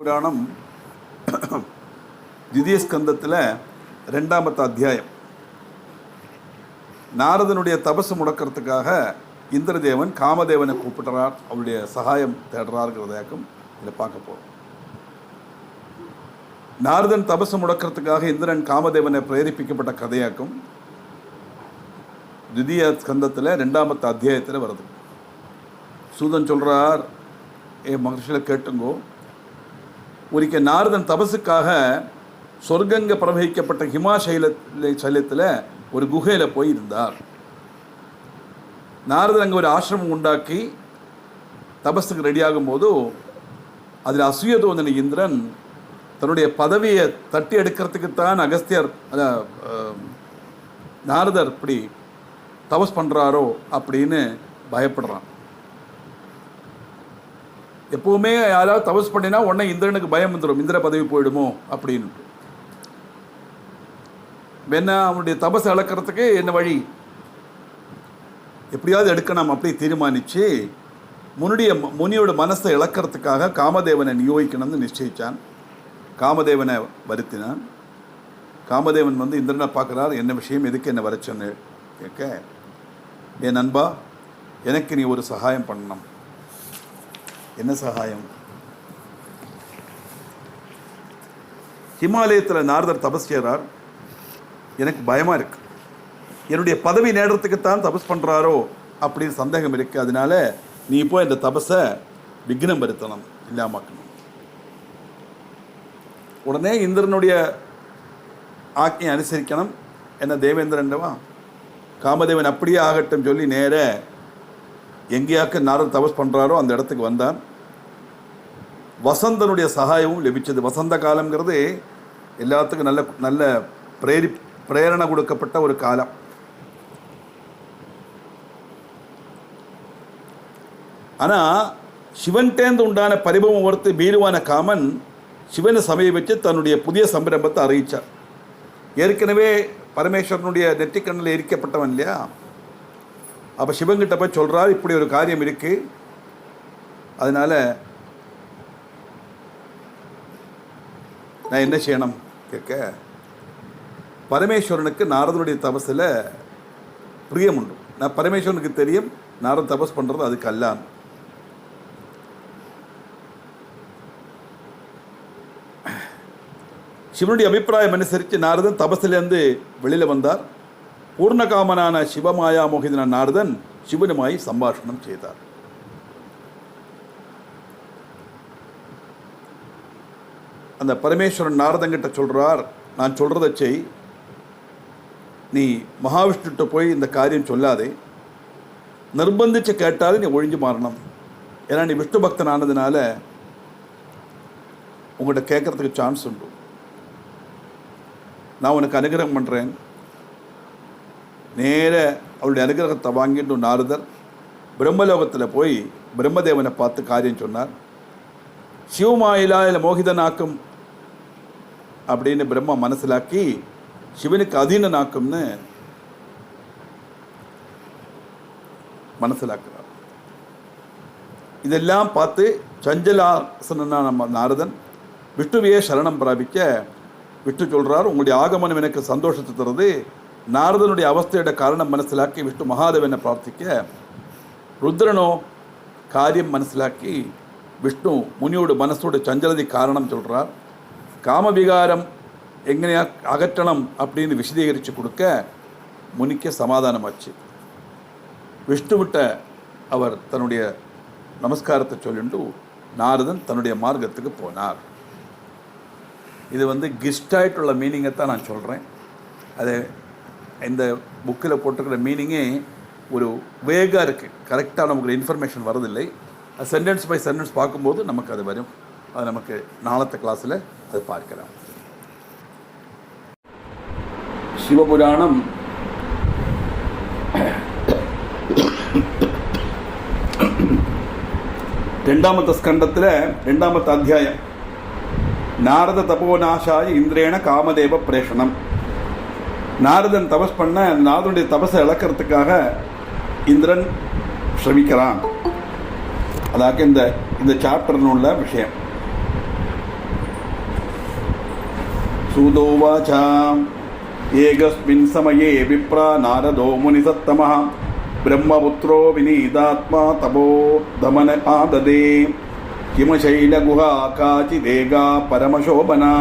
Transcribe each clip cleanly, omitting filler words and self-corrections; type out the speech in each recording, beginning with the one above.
புராணம் திதிய ஸ்கந்தத்தில் 2வது அத்தியாயம். நாரதனுடைய தபசு முடக்கிறதுக்காக இந்திரதேவன் காமதேவனை கூப்பிடுறார், அவருடைய சகாயம் தேடுறாருங்கிறதாக்கும் இதில் பார்க்க போகிறோம். நாரதன் தபசு முடக்கிறதுக்காக இந்திரன் காமதேவனை பிரேரிப்பிக்கப்பட்ட கதையாக்கும் திதிய ஸ்கந்தத்தில் 2வது அத்தியாயத்தில் வருது. சூதன் சொல்கிறார், மகர்ஷியில் கேட்டுங்கோ, ஒரிக்க நாரதன் தபசுக்காக சொர்க்கங்க பிரவகிக்கப்பட்ட ஹிமாசைலத்தில் ஒரு குகையில் போய் இருந்தார். நாரதன் அங்கே ஒரு ஆசிரமம் உண்டாக்கி தபஸுக்கு ரெடியாகும் போது அதில் அசூயதோதன இந்திரன் தன்னுடைய பதவியை தட்டி எடுக்கிறதுக்குத்தான் அகஸ்தியர் நாரதர் இப்படி தபஸ் பண்ணுறாரோ அப்படின்னு பயப்படுறான். எப்பவுமே யாராவது தபஸ் பண்ணினா உடனே இந்திரனுக்கு பயம் வந்துடும், இந்திர பதவி போயிடுமோ அப்படின்னு. வேணா அவனுடைய தபஸ் இழக்கிறதுக்கு என்ன வழி, எப்படியாவது எடுக்கணும் அப்படி தீர்மானித்து முனியோட மனசை இழக்கிறதுக்காக காமதேவனை நியோகிக்கணும்னு நிச்சயித்தான். காமதேவனை வருத்தினான். காமதேவன் வந்து இந்திரனை பார்க்குறார், என்ன விஷயம், எதுக்கு என்ன வரச்சொன்னு கேட்க, என் நண்பா, எனக்கு நீ ஒரு சகாயம் பண்ணணும். என்ன சகாயம்? ஹிமாலயத்தில் நாரதர் தபஸ் செய்கிறார், எனக்கு பயமாக இருக்கு, என்னுடைய பதவி நேடுறதுக்குத்தான் தபஸ் பண்ணுறாரோ அப்படின்னு சந்தேகம் இருக்கு. அதனால நீ இப்போ இந்த தபஸை விக்னம் வருத்தணும், இல்லாமக்கணும். உடனே இந்திரனுடைய ஆக்கையை அனுசரிக்கணும். என்ன தேவேந்திரன்டவா, காமதேவன் அப்படியே ஆகட்டும் சொல்லி நேர எங்கேயாக்க நாரதர் தபஸ் பண்ணுறாரோ அந்த இடத்துக்கு வந்தான். வசந்தனுடைய சகாயமும் லபிச்சது. வசந்த காலம்ங்கிறது எல்லாத்துக்கும் நல்ல பிரேரணை கொடுக்கப்பட்ட ஒரு காலம். ஆனால் சிவன்டேந்து உண்டான பரிபவம் ஒருத்து பீருவான காமன் சிவனை சமய வச்சு தன்னுடைய புதிய சம்பிரம்பத்தை அறிவித்தார். ஏற்கனவே பரமேஸ்வரனுடைய நெற்றிக்கண்ணில் எரிக்கப்பட்டவன் இல்லையா, அப்போ சிவன்கிட்ட போய் சொல்கிறார், இப்படி ஒரு காரியம் இருக்குது, அதனால் நான் என்ன செய்யணும் கேட்க, பரமேஸ்வரனுக்கு நாரதனுடைய தபஸில் பிரியம் உண்டு. நான் பரமேஸ்வரனுக்கு தெரியும் நாரத தபஸ் பண்ணுறது அதுக்கு அல்லான். சிவனுடைய அபிப்பிராயம் அனுசரித்து நாரதன் தபஸிலேருந்து வெளியில் வந்தார். பூர்ணகாமனான சிவமாயா மோகிதன நாரதன் சிவனுமாய் சம்பாஷணம் செய்தார். அந்த பரமேஸ்வரன் நாரதங்கிட்ட சொல்கிறார், நான் சொல்கிறத செய், நீ மகாவிஷ்ணுகிட்ட போய் இந்த காரியம் சொல்லாதே, நிர்பந்திச்சு கேட்டாலும் நீ ஒழிஞ்சு மாறணும். ஏன்னா நீ விஷ்ணு பக்தன் ஆனதுனால உங்கள்கிட்ட கேட்கறதுக்கு சான்ஸ் உண்டு. நான் உனக்கு அனுகிரகம் பண்ணுறேன். நேர அவளுடைய அனுகிரகத்தை வாங்கிட்டு நாரதர் பிரம்மலோகத்தில் போய் பிரம்மதேவனை பார்த்து காரியம் சொன்னார். சிவமாயிலா இல்லை மோகிதனாக்கும் அப்படின்னு பிரம்மா மனசிலாக்கி சிவனுக்கு அதீனனாக்கும்னு மனசிலாக்குறார். இதெல்லாம் பார்த்து சஞ்சலாசனா நம்ம நாரதன் விஷ்ணுவையே சரணம் பிராபிக்க விஷ்ணு சொல்கிறார், உங்களுடைய ஆகமனம் எனக்கு சந்தோஷத்தை தருது. நாரதனுடைய அவஸ்தையோட காரணம் மனசிலாக்கி விஷ்ணு மகாதேவனை பிரார்த்திக்க, ருத்ரனோ காரியம் மனசிலாக்கி விஷ்ணு முனியோட மனசோட சஞ்சலதி காரணம் சொல்கிறார். காமவிகாரம் எங்கனையா அகற்றணும் அப்படின்னு விசதீகரித்து கொடுக்க முனிக்க சமாதானமாச்சு. விஷ்ணுவிட்ட அவர் தன்னுடைய நமஸ்காரத்தை சொல்லிட்டு நாரதன் தன்னுடைய மார்க்கத்துக்கு போனார். இது வந்து கிஸ்டாய்ட்டுள்ள மீனிங்கை தான் நான் சொல்கிறேன். அது இந்த புக்கில் போட்டிருக்கிற மீனிங்கே ஒரு வேகாக இருக்குது, கரெக்டாக நமக்கு இன்ஃபர்மேஷன் வரதில்லை. அது சென்டென்ஸ் பை சென்டென்ஸ் பார்க்கும்போது நமக்கு அது வரும். அது நமக்கு நாளத்த கிளாஸில் அது பார்க்கலாம். சிவபுராணம் 2வது ஸ்கந்தத்தில் 2வது அத்தியாயம். நாரத தபோநாசாய இந்திரேன காமதேவ பிரேஷனம். நாரதன் தபஸ் பண்ண நாரதனுடைய தபஸை இழக்கிறதுக்காக இந்திரன் ஸ்ரமிக்கிறான். அதாக இந்த சாப்டர்னு உள்ள விஷயம். सूतोवाच एकस्मिन् समये विप्रा नारदो मुनिसत्तमः ब्रह्मपुत्रो विनीतात्मा तपो दमन आददे हिमशैलगुहा काचिदेगा परमशोभना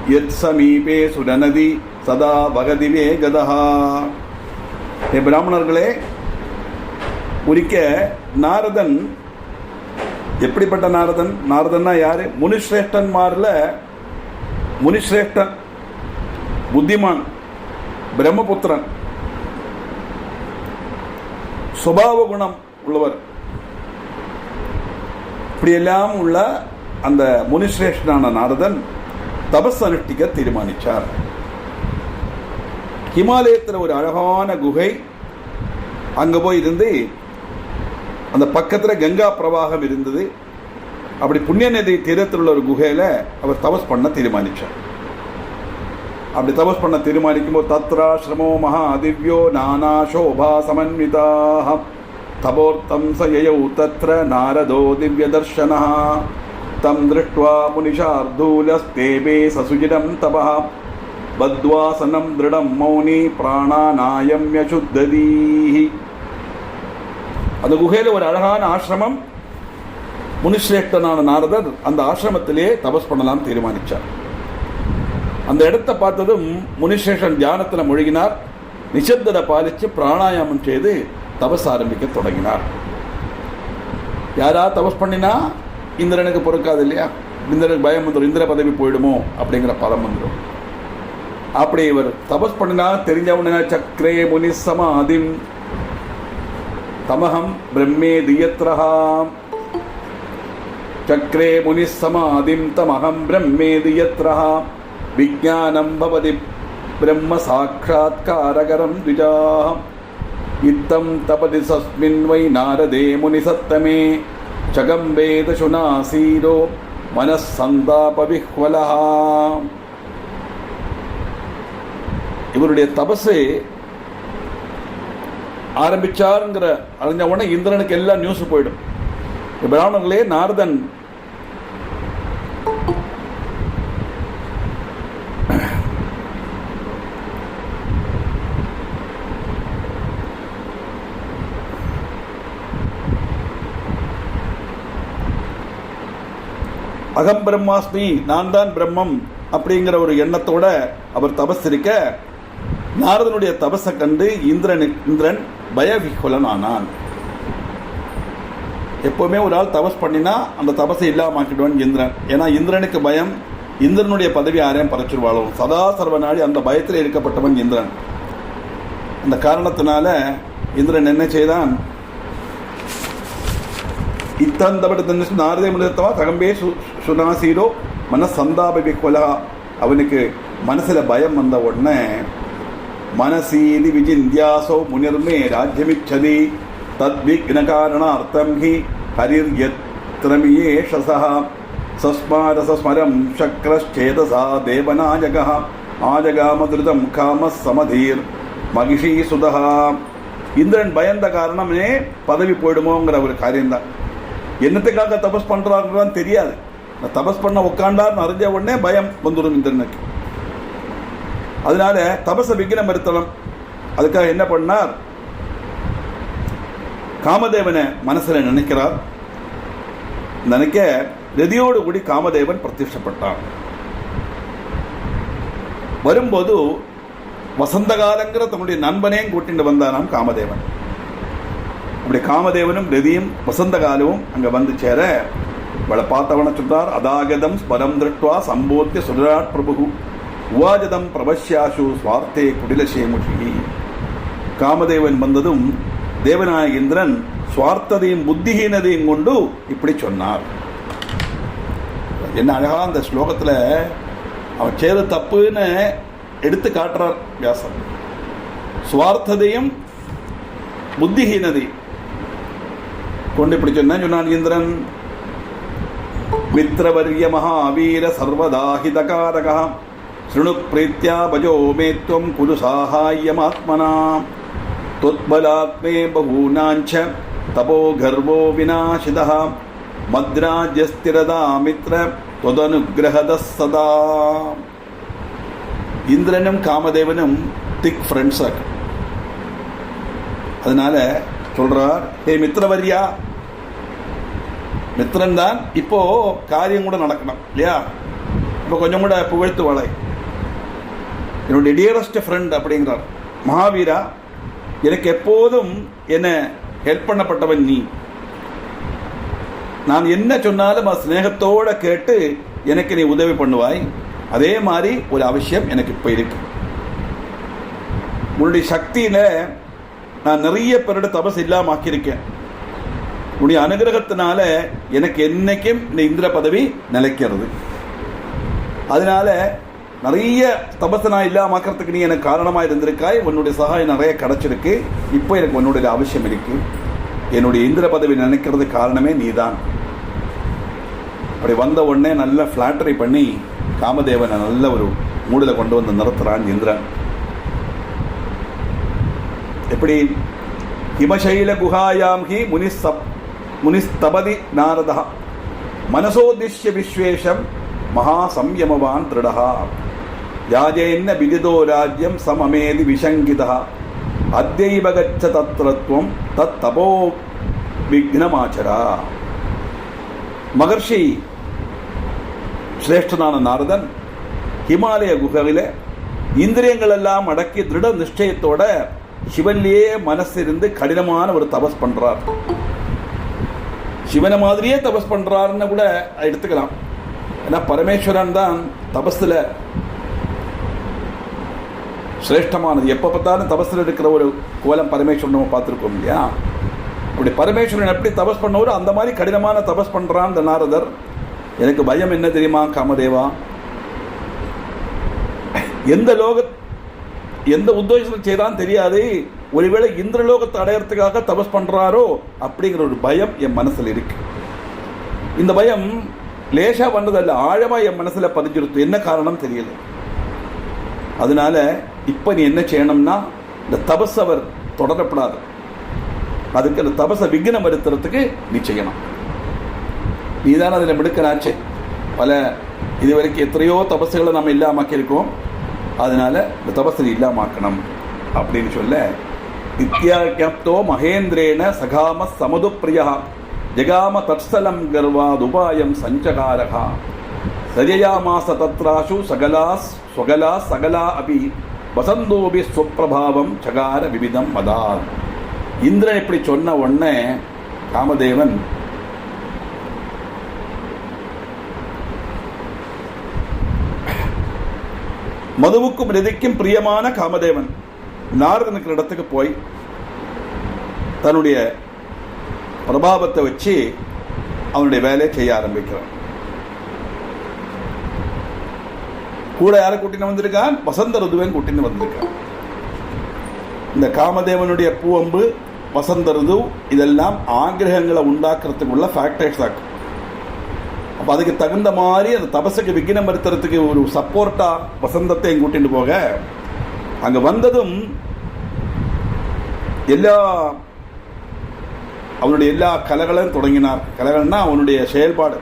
यत्समीपे सुरनदी सदा भगति वेगदः. हे பிராமணர்களே, ஒரிக்க நாரதன், எப்படிப்பட்ட நாரதன்? நாரதன்னா யாரு? முனிஸ்ரேஷ்டன்மாரில் முனிஸ்ரேஷ்டன், புத்திமான், பிரம்மபுத்திரன், சுபாவ குணம் உள்ளவர், இப்படியெல்லாம் உள்ள அந்த முனிஸ்ரேஷ்டனான நாரதன் தபஸ் அனுஷ்டிக்க தீர்மானித்தார். ஹிமாலயத்தில் ஒரு அழகான குகை, அங்கே போய் இருந்து அந்த பக்கத்தில் கங்கா பிரவாகம் இருந்தது. அப்படி புண்ணிய நதி தீரத்தில் உள்ள ஒரு குகையில் அவர் தபஸ் பண்ண தீர்மானித்தார். அப்படி தபஸ் பண்ண தீர்மானிக்கும் போது தத்ராசிரமோ மகா திவ்யோ நானா சோபா சமன்விதாக தபோர்த்தம் சயௌ தத்ர நாரதோ திவ்ய தர்ஷனா தம் திருஷ்ட்வா முனிஷார்தூலஸ்தேபே சசுஜிடம் தபஹ பத்வாசனம் திருடம் மௌனி பிராணாநாயம்ய சுத்ததீஹி. அந்த குகையில் ஒரு அழகான ஆசிரமம். முனிஸ்ரேஷ்டனான நாரதர் அந்த ஆசிரமத்திலே தபஸ் பண்ணலாம் தீர்மானித்தார். அந்த இடத்தை பார்த்ததும் முனிஸ்ரேஷ்டன் தியானத்தில் மூழ்கினார். நிசப்தத்தை பாலித்து பிராணாயாமம் செய்து தபஸ் ஆரம்பிக்க தொடங்கினார். யாரா தபஸ் பண்ணினா இந்திரனுக்கு பொறுக்காது இல்லையா? இந்திரனுக்கு பயம் வந்துடும், இந்திர பதவி போயிடுமோ அப்படிங்கிற பதம் வந்துடும். அப்படி இவர் தபஸ் பண்ணினா தெரிஞ்சவன சக்ரே முனி சமாதிம் தமஹம் பிரம்மே தியத்ரஹாம் சக்ரே முனி சமாதிம் தமஹம் பிரம்மே தியத்ரஹாம் விஜ்ஞானம் பவதி பிரம்ம சாட்சாத்காரகரம் த்விஜாஹம் இத்தம் தபதி சஸ்மின் வை நாரதே முனி சத்தமே சகம்பேத சுனாசீரோ மனசந்தாபவிஹ்வலஹா. இவருடைய தபஸை ஆரம்பிச்சாருங்கிற அறிஞ்ச உடனே இந்திரனுக்கு எல்லாம் நியூஸ் போயிடும். பிராமணர்களே, நாரதன் அகம் பிரம்மாஸ்மி, நான் தான் பிரம்மம் அப்படிங்கிற ஒரு எண்ணத்தோட அவர் தபஸ் இருக்க, நாரதனுடைய தபஸை கண்டு இந்திரன் பயவிஹ்வலன் ஆனான். எப்பவுமே ஒரு ஆள் தபஸ் பண்ணினா அந்த தபஸை இல்லாமக்கிடுவான் இந்திரன். ஏன்னா இந்திரனுக்கு பயம், இந்திரனுடைய பதவி யாரையும் பறைச்சிருவாளோ, சதா சர்வநாடி அந்த பயத்தில் இருக்கப்பட்டவன் இந்திரன். அந்த காரணத்தினால இந்திரன் என்ன செய்தான்? இத்தந்தபடி நாரதே முனிதத்தவா தகம்பே சுனாசீரோ மன சந்தாபிக்கொலா. அவனுக்கு மனசில் பயம் வந்த உடனே மனசீதி விஜிந்தியாசோ முனிர்மே ராஜ்யமிச்சதி தத்விக்ன காரணார்த்தம் ஹி ஹரிர் யத்ரமியேஷசா சஸ்மாரசஸ்மரம் சக்ரச்சேதசா தேவநாயகः ஆஜகாமதிருதம் காமஸ் சமதீர் மகிஷி சுதா. இந்திரன் பயந்த காரணமே பதவி போயிடுமோங்கிற ஒரு காரியம்தான். என்னத்துக்காக தபஸ் பண்ணுறாங்கன்னு தெரியாது. தபஸ் பண்ண உட்காண்டார்னு அறிஞ்ச உடனே பயம் வந்துடும் இந்திரனுக்கு. அதனால தபஸை விக்னம் இருத்தலாம். அதுக்காக என்ன பண்ணார்? காமதேவனை மனசில் நினைக்கிறார். நினைக்க ரதியோடு கூடி காமதேவன் பிரத்யட்சப்பட்டான். வரும்போது வசந்த காலங்கிற தன்னுடைய நண்பனையும் கூட்டிட்டு வந்தானாம் காமதேவன். அப்படி காமதேவனும் ரதியும் வசந்த காலமும் அங்கே வந்து சேர அவளை பார்த்தவன சொல்றார், அதாகதம் ஸ்மரம் திருஷ்டுவா சம்போத்திய சுடராட் பிரபு உவாஜதம் பிரபஷ்யாசு சுவார்த்தே குடிலசேமுஷி. காமதேவன் வந்ததும் தேவநாயக இந்திரன் சுவார்த்ததையும் புத்திஹீனதையும் கொண்டு இப்படி சொன்னார். என்ன அழகா அந்த ஸ்லோகத்தில் அவன் செய்த தப்புன்னு எடுத்து காட்டுறார் வியாசர். சுவார்த்ததையும் புத்திஹீனதையும் கொண்டு இப்படி சொன்னான் இந்திரன். மித்ரவர்ய மகாவீர சர்வதாஹிதகாரக ஸ்ருணு பிரீத்யா பஜோ மேத்வம் குரு சாஹாயமாத்மனா தொத்பலாத்மே பகூனாஞ்ச தபோ கர்வோ விநாசிதः மத்ராஜ்யஸ்திரதா மித்ர தொதனுக்ரஹதः சதா. இந்திரனும் காமதேவனும் திக் ஃப்ரெண்ட்ஸாக. அதனால சொல்றார், ஹே மித்திரவரியா, மித்திரன் தான், இப்போ காரியம் கூட நடக்கணும் இல்லையா, இப்போ கொஞ்சம் கூட புகழ்த்து வாழை, என்னுடைய டியரஸ்ட் ஃப்ரெண்ட் அப்படிங்கிறார். மகாவீரா, எனக்கு எப்போதும் என்ன ஹெல்ப் பண்ணப்பட்டவன் நீ. நான் என்ன சொன்னாலும் அது ஸ்நேகத்தோடு கேட்டு எனக்கு நீ உதவி பண்ணுவாய். அதே மாதிரி ஒரு அவசியம் எனக்கு இப்போ இருக்கு. உன்னுடைய சக்தியில நான் நிறைய பேரோட தபஸ் இல்லாம ஆக்கியிருக்கேன். உன்னுடைய அனுகிரகத்தினால எனக்கு என்னைக்கும் இந்த இந்திர பதவி நிலைக்கிறது. அதனால நிறைய தபஸை நான் இல்லாம ஆக்கிறதுக்கு நீ எனக்கு காரணமாக இருந்திருக்காய். உன்னுடைய சகாயம் நிறைய கிடைச்சிருக்கு. இப்போ எனக்கு உன்னுடைய அவசியம் இருக்கு. என்னுடைய இந்திர பதவி நினைக்கிறது காரணமே நீதான். அப்படி வந்த உடனே நல்ல ஃபிளாட்டரி பண்ணி காமதேவனை நல்ல ஒரு மூடில் கொண்டு வந்து நிறுத்துறான் இந்திரன். எப்படி? ஹிமசைல குஹாயாம் ஹி முனிஸ்தபதி நாரதா மனசோதிஷ்ய விஸ்வேஷம் மகா சம்யமவான் திருடா யாஜேன்ன விதிதோ ராஜ்யம் சமமேதி விசங்கிதா அத்யைவ கச்ச தத்ரத்வம் தத் தபோ விக்னமாச்சரா. மகர்ஷி சிரேஷ்டனான நாரதன் ஹிமாலய குகையில இந்திரியங்கள் எல்லாம் அடக்கி திருட நிச்சயத்தோட சிவன்லேயே மனசு இருந்து கடினமான ஒரு தபஸ் பண்றார். சிவனை மாதிரியே தபஸ் பண்றாருன்னு கூட எடுத்துக்கலாம். ஏன்னா பரமேஸ்வரன் தான் தபஸ்ல சிரேஷ்டமானது. எப்ப பார்த்தாலும் தபஸ்ல இருக்கிற ஒரு கோலம் பரமேஸ்வரன் நம்ம பார்த்துருக்கோம் இல்லையா? அப்படி பரமேஸ்வரன் எப்படி தபஸ் பண்ணவரோ அந்த மாதிரி கடினமான தபஸ் பண்றான் இந்த நாரதர். எனக்கு பயம் என்ன தெரியுமா காமதேவா? எந்த உத்தேசம் செய்தான் தெரியாது. ஒருவேளை இந்திரலோகத்தை அடையறதுக்காக தபஸ் பண்றாரோ அப்படிங்கிற ஒரு பயம் என் மனசுல இருக்கு. இந்த பயம் லேசா வந்ததல்ல, ஆழமா என் மனசுல பதிஞ்சிருத்து. என்ன காரணம் தெரியல. அதனால இப்ப நீ என்ன செய்யணும்னா, இந்த தபஸ் அவர் தொடரப்படாது. அதுக்கு அந்த தபஸை விக்னம் வருத்துறதுக்கு நீ செய்யணும். நீதான் அதில் மிடுக்கனாச்சு. பல இதுவரைக்கும் எத்தனையோ தபஸுகளை நம்ம இல்லாமக்கியிருக்கோம். அதனால இந்த தபஸை இல்லாமக்கணும் அப்படின்னு சொல்ல, நித்யாக்யப்தோ மகேந்திரேன சகாம சமது பிரியா ஜகாம தற்சலம் கர்வாதுபாயம் சஞ்சகாரகா சஜயாமாச தத்ராசு சகலா சகலா அபி வசந்தோபி ஸ்வப்பிரபாவம் சகார விவிதம் மதார். இந்திரன் இப்படி சொன்ன உடனே காமதேவன் மதுவுக்கும் ரதிக்கும் பிரியமான காமதேவன் நாரதனுக்கு இடத்துக்கு போய் தன்னுடைய பிரபாவத்தை வச்சு அவனுடைய வேலையை செய்ய ஆரம்பிக்கிறான். கூட யாரை கூட்டின்னு வந்திருக்கான்? வசந்த ருதுவன் கூட்டின்னு வந்திருக்கான். இந்த காமதேவனுடைய பூவம்பு, வசந்த ருது இதெல்லாம் ஆக்கிரகங்களை உண்டாக்குறதுக்குள்ள ஃபேக்டர்ஸ் ஆகும். அப்போ அதுக்கு தகுந்த மாதிரி அந்த தபசுக்கு விக்னம் வருத்துறதுக்கு ஒரு சப்போர்ட்டா வசந்தத்தை கூட்டிட்டு போக, அங்க வந்ததும் அவனுடைய எல்லா கலைகளையும் தொடங்கினார். கலைகள்னா அவனுடைய செயல்பாடு.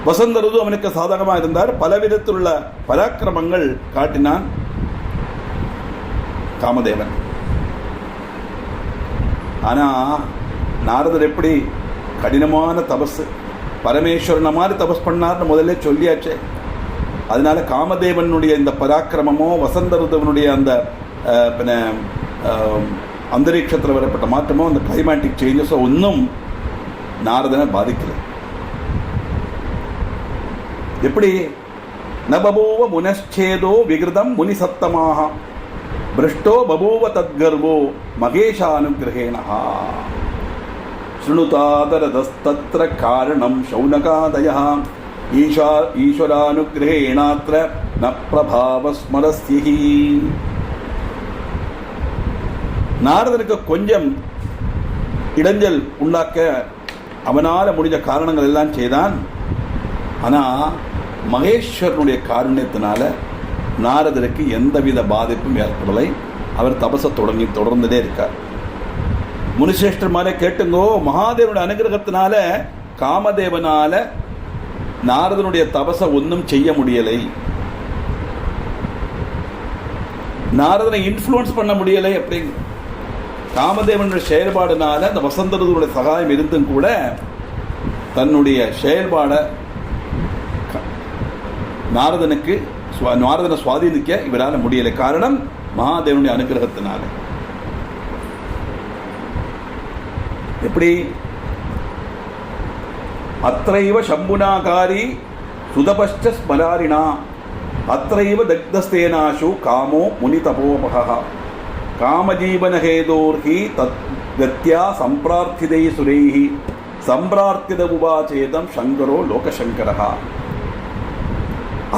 வசந்த ருது அவனுக்கு சாதகமாக இருந்தார். பலவிதத்தில் உள்ள பராக்கிரமங்கள் காட்டினான் காமதேவன். ஆனா நாரதர் எப்படி கடினமான தபஸ், பரமேஸ்வரனை மாதிரி தபஸ் பண்ணார்னு முதல்ல சொல்லியாச்சே. அதனால காமதேவனுடைய இந்த பராக்கிரமமோ வசந்த ருதுவனுடைய அந்த அந்தரீட்சத்தில் வரப்பட்ட மாற்றமோ அந்த கிளைமேட்டிக் சேஞ்சஸோ ஒன்றும் நாரதனை பாதிக்கல. எப்படி? நபபூவ முனச்சேதோ விகிருதம் முனி சத்தமாக பிருஷ்டோ பபூவ தத்கர்வோ மகேஷானுகிரகேணஹா ஸ்ருணுதாதரதஸ்தத்ர காரணம் சௌனகாதயः ஈஸ்வரானுகிரகேணாத்ர ந பிரபாவஸ்மரஸ்யஹி. நாரதனுக்கு கொஞ்சம் இடைஞ்சல் உண்டாக்க அவனால் முடிஞ்ச காரணங்கள் எல்லாம் செய்தான். ஆனால் மகேஸ்வரனுடைய காருண்யத்தினால நாரதருக்கு எந்தவித பாதிப்பும் ஏற்படலை. அவர் தபசை தொடர்ந்துட்டே இருக்கார். முனிசிரேஷ்டர் மாதிரி கேட்டுங்கோ, மகாதேவனுடைய அனுகிரகத்தினால காமதேவனால நாரதனுடைய தபசை ஒன்றும் செய்ய முடியலை. நாரதனை இன்ஃப்ளூயன்ஸ் பண்ண முடியலை அப்படிங்க. காமதேவனுடைய செயல்பாடுனால அந்த வசந்தருடைய சகாயம் இருந்தும் கூட தன்னுடைய செயல்பாடை நாரதனை சுவாதீனிக்க இவரால் முடியலை. காரணம் மகாதேவனுடைய அனுகிரகத்தினால. எப்படி? அத்ரைவ சம்புனாகாரி சுதபஷ்ட ஸ்மலாரிணா அத்ரைவ தக்தஸ்தேனாஷு காமோ முனி தபோபகா காமஜீவனஹேதோர்ஹி தத்கத்யா சம்பிரார்த்திதை சுரைஹி சம்பிரார்த்தித உபாச்சேதம் சங்கரோ லோகசங்கரஹா.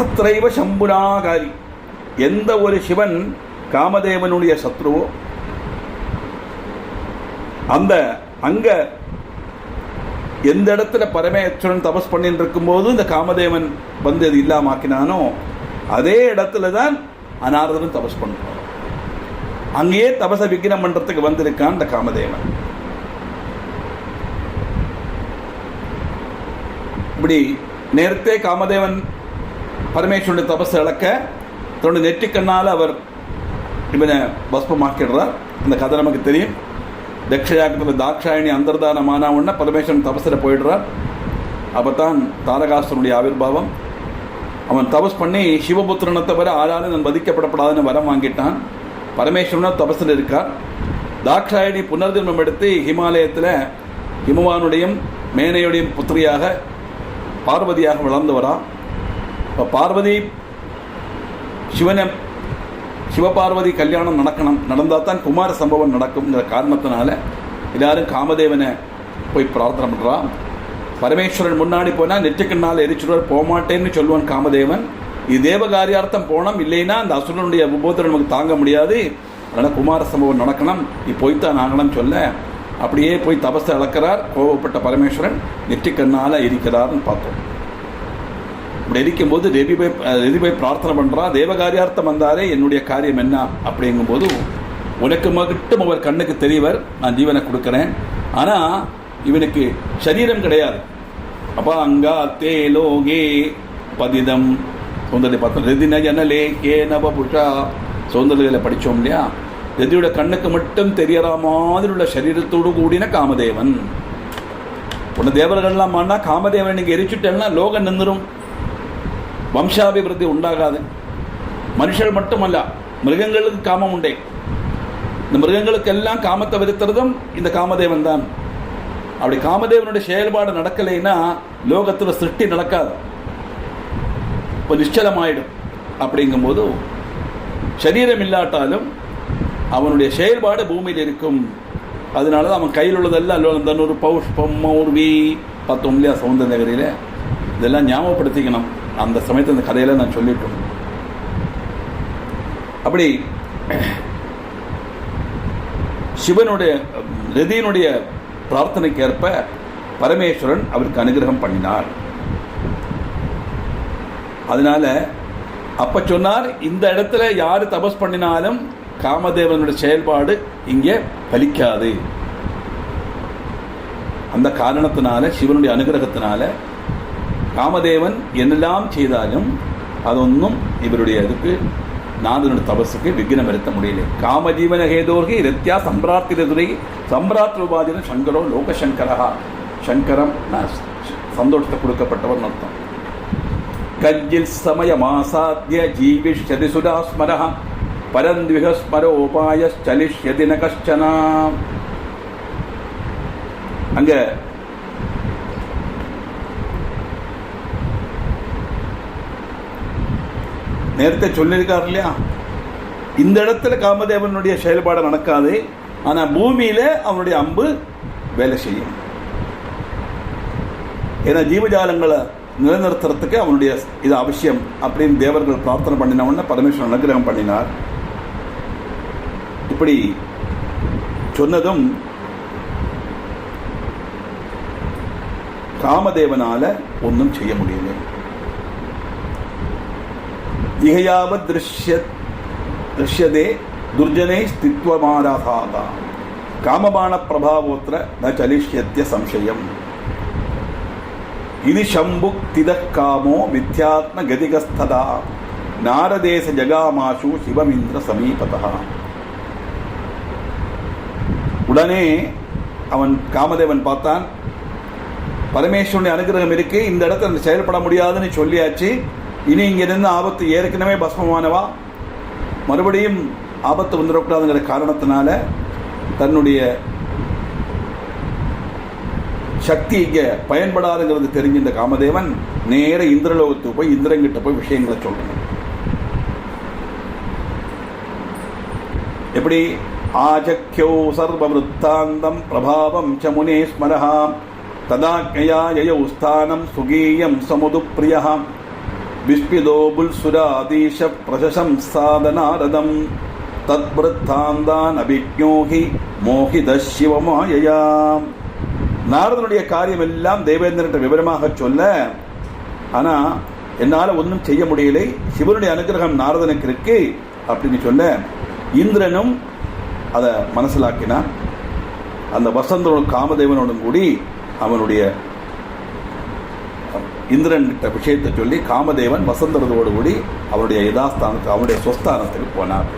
அத்ரைவ சம்புனாகாரி, எந்த ஒரு சிவன் காமதேவனுடைய சத்ருவோ அங்க எந்த இடத்துல பரமேஸ்வரன் தபஸ் பண்ணிட்டு இருக்கும்போது இந்த காமதேவன் வந்து அது இல்லாமாக்கினானோ அதே இடத்துல தான் நாரதன் தபஸ் பண்ணுவான். அங்கேயே தபச விக்னம் பண்றதுக்கு வந்திருக்கான் இந்த காமதேவன். இப்படி நேரத்தே காமதேவன் பரமேஸ்வரனுடைய தபஸ் இழக்க தன்னுடைய நெற்றிக்கண்ணால் அவர் இவனை பஸ்பமாக்கிடுறார். அந்த கதை நமக்கு தெரியும். தக்ஷயாகத்தில் தாட்சாயணி அந்தர்தானமான உடனே பரமேஸ்வரன் தபஸில் போயிடுறார். அப்போ தான் தாரகாசுரனுடைய ஆவிர்வாவம். அவன் தபஸ் பண்ணி சிவபுத்திரனை தவிர ஆளாலும் நான் வதிக்கப்படப்படாதுன்னு வரம் வாங்கிட்டான். பரமேஸ்வரனும் தபஸில் இருக்கார். தாட்சாயணி புனர்ஜன்மம் எடுத்து ஹிமாலயத்தில் ஹிமவானுடையும் மேனையுடையும் புத்திரியாக பார்வதியாக வளர்ந்து வரா. இப்போ பார்வதி சிவபார்வதி கல்யாணம் நடந்தால் தான் குமார சம்பவம் நடக்கும்ங்கிற காரணத்தினால எல்லாரும் காமதேவனை போய் பிரார்த்தனை பண்ணுறான். பரமேஸ்வரன் முன்னாடி போனால் நெற்றிக்கண்ணால் எரிச்சுடுவார், போகமாட்டேன்னு சொல்லுவான் காமதேவன். இது தேவகாரியார்த்தம் போனோம், இல்லைன்னா அந்த அசுரனுடைய உபோதரம் நமக்கு தாங்க முடியாது, அதனால் குமார சம்பவம் நடக்கணும், நீ போய்த்தான் ஆகணும்னு சொல்ல அப்படியே போய் தபஸை இழக்கிறார். கோபப்பட்ட பரமேஸ்வரன் நெற்றிக்கண்ணால் எரிக்கிறார்னு பார்த்தோம். இப்படி இருக்கும்போது ரெதி போய் பிரார்த்தனை பண்ணுறா, தேவகாரியார்த்தம் வந்தாரே என்னுடைய காரியம் என்ன அப்படிங்கும்போது, உனக்கு மட்டும் அவர் கண்ணுக்கு தெரியவர், நான் ஜீவனை கொடுக்குறேன், ஆனால் இவனுக்கு சரீரம் கிடையாது. அப்போ அங்கா தே லோகே பதிதம் சௌந்தர்ய பார்த்தோம். ரெதின ஜனலே கே நபபுஷா சௌந்தர்யில படித்தோம் இல்லையா. ரெதியோட கண்ணுக்கு மட்டும் தெரியற மாதிரி உள்ள சரீரத்தோடு கூடின காமதேவன். உன்னை தேவர்கள்லாம் பண்ணா காமதேவன் நீங்கள் எரிச்சுட்டேன்னா லோகம் நின்றுடும், வம்சாபிவிருத்தி உண்டாகாது. மனுஷர்கள் மட்டுமல்ல, மிருகங்களுக்கு காமம் உண்டே. இந்த மிருகங்களுக்கெல்லாம் காமத்தை வெறுத்துறதும் இந்த காமதேவன் தான். அப்படி காமதேவனுடைய செயல்பாடு நடக்கலைன்னா லோகத்தில் சிருஷ்டி நடக்காது, இப்போ நிச்சலமாயிடும். அப்படிங்கும்போது சரீரம் இல்லாட்டாலும் அவனுடைய செயல்பாடு பூமியில் இருக்கும். அதனால தான் அவன் கையில் உள்ளதெல்லாம் தன்னொரு பௌஷ்பம் மௌர்வி பார்த்தோம் இல்லையா சௌந்தர நகரில். இதெல்லாம் ஞாபகப்படுத்திக்கணும். அந்த சமயத்தில் அந்த கதையில நான் சொல்லிட்டோம். அப்படி சிவனுடைய ரதியினுடைய பிரார்த்தனைக்கு ஏற்ப பரமேஸ்வரன் அவருக்கு அனுகிரகம் பண்ணினார். அதனால அப்ப சொன்னார், இந்த இடத்துல யாரு தபஸ் பண்ணினாலும் காமதேவனுடைய செயல்பாடு இங்கே பலிக்காது. அந்த காரணத்தினால சிவனுடைய அனுகிரகத்தினால காமதேவன் என்னெல்லாம் செய்தாலும் அதொன்னும் இவருடைய இதுக்கு நாதனுடைய தபஸுக்கு விக்னம் வருத்த முடியல. காமஜீவன ஹேதோகி ரத்யா சம்பிரார்த்திரதுரை சம்பிராத்ருபாதின சங்கரோ லோகசங்கரா. சங்கரம் சந்தோஷத்தை கொடுக்கப்பட்டவர் அர்த்தம். கஜ்ஜில் சமயமாசாத்திய ஜீவிஷ்யதி சுதாஸ்மர பரந்த்விகஸ்மரோபாய சலிஷ்யதி ந கஷ்டனா. அங்க நேரத்தை சொல்லியிருக்காரு இல்லையா, இந்த இடத்துல காமதேவனுடைய செயல்பாடு நடக்காது, ஆனா பூமியில அவனுடைய அம்பு வேலை செய்யும். ஏன்னா ஜீவஜாலங்களை நிலைநிறுத்துறதுக்கு அவனுடைய இது அவசியம் அப்படின்னு தேவர்கள் பிரார்த்தனை பண்ணின உடனே பரமேஸ்வரன் அனுகிரகம் பண்ணினார். இப்படி சொன்னதும் காமதேவனால ஒன்றும் செய்ய முடியல. இகையாவத் திருஷ்யதே துர்ஜனை ஸ்தித்வமாராதா காமபாண பிரபாவோத்ர ந சலிஷ்யத்ய சம்சயம். இது சம்புக் திதக் காமோ மித்யாத்ம கதிகஸ்ததா நாரதேச ஜகாமாசு சிவமிந்திர சமீபதா. உடனே அவன் காமதேவன் பார்த்தான், பரமேஸ்வரனுடைய அனுகிரகம் இருக்கு, இந்த இடத்துல செயல்பட முடியாதுன்னு சொல்லியாச்சு, இனி இங்க இருந்து ஆபத்து ஏற்கனவே பஸ்மமானவா, மறுபடியும் ஆபத்து வந்துடக்கூடாதுங்கிற காரணத்தினால தன்னுடைய சக்தி இங்க பயன்படாதுங்கிறது தெரிஞ்சின்ற காமதேவன் நேர இந்திரலோகத்துக்கு போய் இந்திரங்கிட்ட போய் விஷயங்களை சொல்றான். எப்படி ஆஜக்யோ சர்வவருத்தாந்தம் பிரபாவம் ச முனே ஸ்மரஹா ததாக்ஞயா யயௌ ஸ்தானம் சுகீயம் சமுது பிரியஹ விஸ்பிதோ புல்சுராதீஷ பிரசம்சாதநாரதம் தத்வருத்தாந்தான் அபிஜ்ஞோஹி மோகித சிவமாயயா. நாரதனுடைய காரியம் எல்லாம் தேவேந்திரன் விவரமாக சொல்ல, ஆனா என்னால ஒன்றும் செய்ய முடியலை, சிவனுடைய அனுகிரகம் நாரதனுக்கு இருக்கு அப்படின்னு சொல்ல இந்திரனும் அதை மனசிலாக்கினான். அந்த வசந்தனோட காமதேவனோடும் கூடி அவனுடைய இந்திரன் கிட்ட விஷயத்தை சொல்லி காமதேவன் வசந்தனோடு கூடி அவருடைய யதாஸ்தானத்துக்கு அவனுடைய சொஸ்தானத்துக்கு போனார்.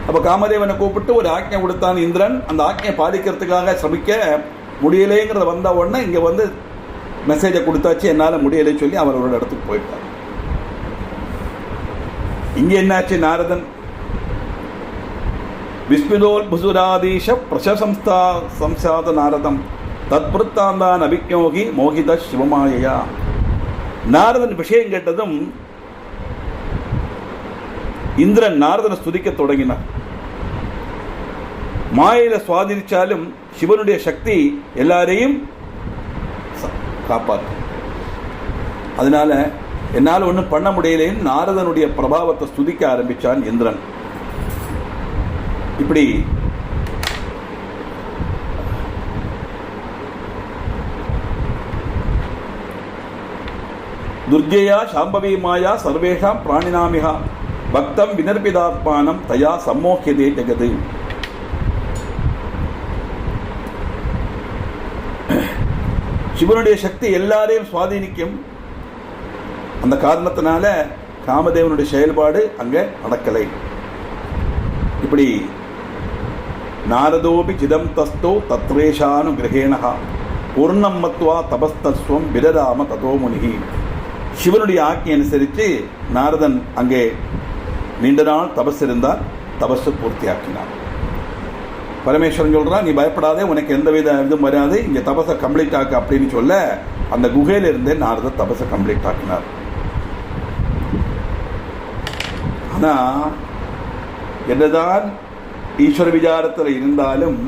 அப்ப காமதேவனை கூப்பிட்டு ஒரு ஆக்ஞை கொடுத்தான் இந்திரன். அந்த ஆக்ஞை பாதிக்கிறதுக்காக ശ്രമിக்க முடியலைங்கிறத வந்த உடனே இங்க வந்து மெசேஜை கொடுத்தாச்சு, என்னால முடியலை சொல்லி அவரோட இடத்துக்கு போயிட்டார். இங்க என்னாச்சு, நாரதன் விஸ்மிதோல் புசுராதீஷ பிரசம்ஸ்தா சம்சாத நாரதம் தத்பிருத்தாந்தான் அபிஜ்ஞோகி மோகித சிவமாயையா. நாரதன் விஷயம் கேட்டதும் இந்திரன் நாரதனை ஸ்துதிக்க தொடங்கினார். மாயில சுவாதீனிச்சாலும் சிவனுடைய சக்தி எல்லாரையும் காப்பாற்றும். அதனால என்னால் ஒன்றும் பண்ண முடியலைன்னு நாரதனுடைய பிரபாவத்தை ஸ்துதிக்க ஆரம்பிச்சான் இந்திரன். இப்படி துர்ஜயா சாம்பவி மாயா சர்வேஷாம் பிராணினாமிகா பக்தம் வினர்பிதாத்மானம் தயா சம்மோகியதே ஜெகது. சிவனுடைய சக்தி எல்லாரையும் சுவாதீனிக்கும். அந்த காரணத்தினால காமதேவனுடைய செயல்பாடு அங்க நடக்கலை. இப்படி நாரதோபி சிதம் தஸ்தோ தத்ரேஷானு கிரகேணஹா பூர்ணம் மத்வா தபஸ்தஸ்வம் விரராம ததோ முனிஹி. சிவனுடைய ஆக்ஞை அனுசரித்து நாரதன் அங்கே நீண்ட நாள் தபஸ் இருந்தார், தபஸை பூர்த்தியாக்கினார். பரமேஸ்வரன் சொல்றான், நீ பயப்படாதே, உனக்கு எந்தவித இதுவும் வராது, இங்க தபஸை கம்ப்ளீட் ஆக்கு அப்படின்னு சொல்ல அந்த குகையில இருந்தே நாரதர் தபஸை கம்ப்ளீட் ஆக்கினார். ஆனா என்னதான் ஈஸ்வர விசாரத்தில் இருந்தாலும்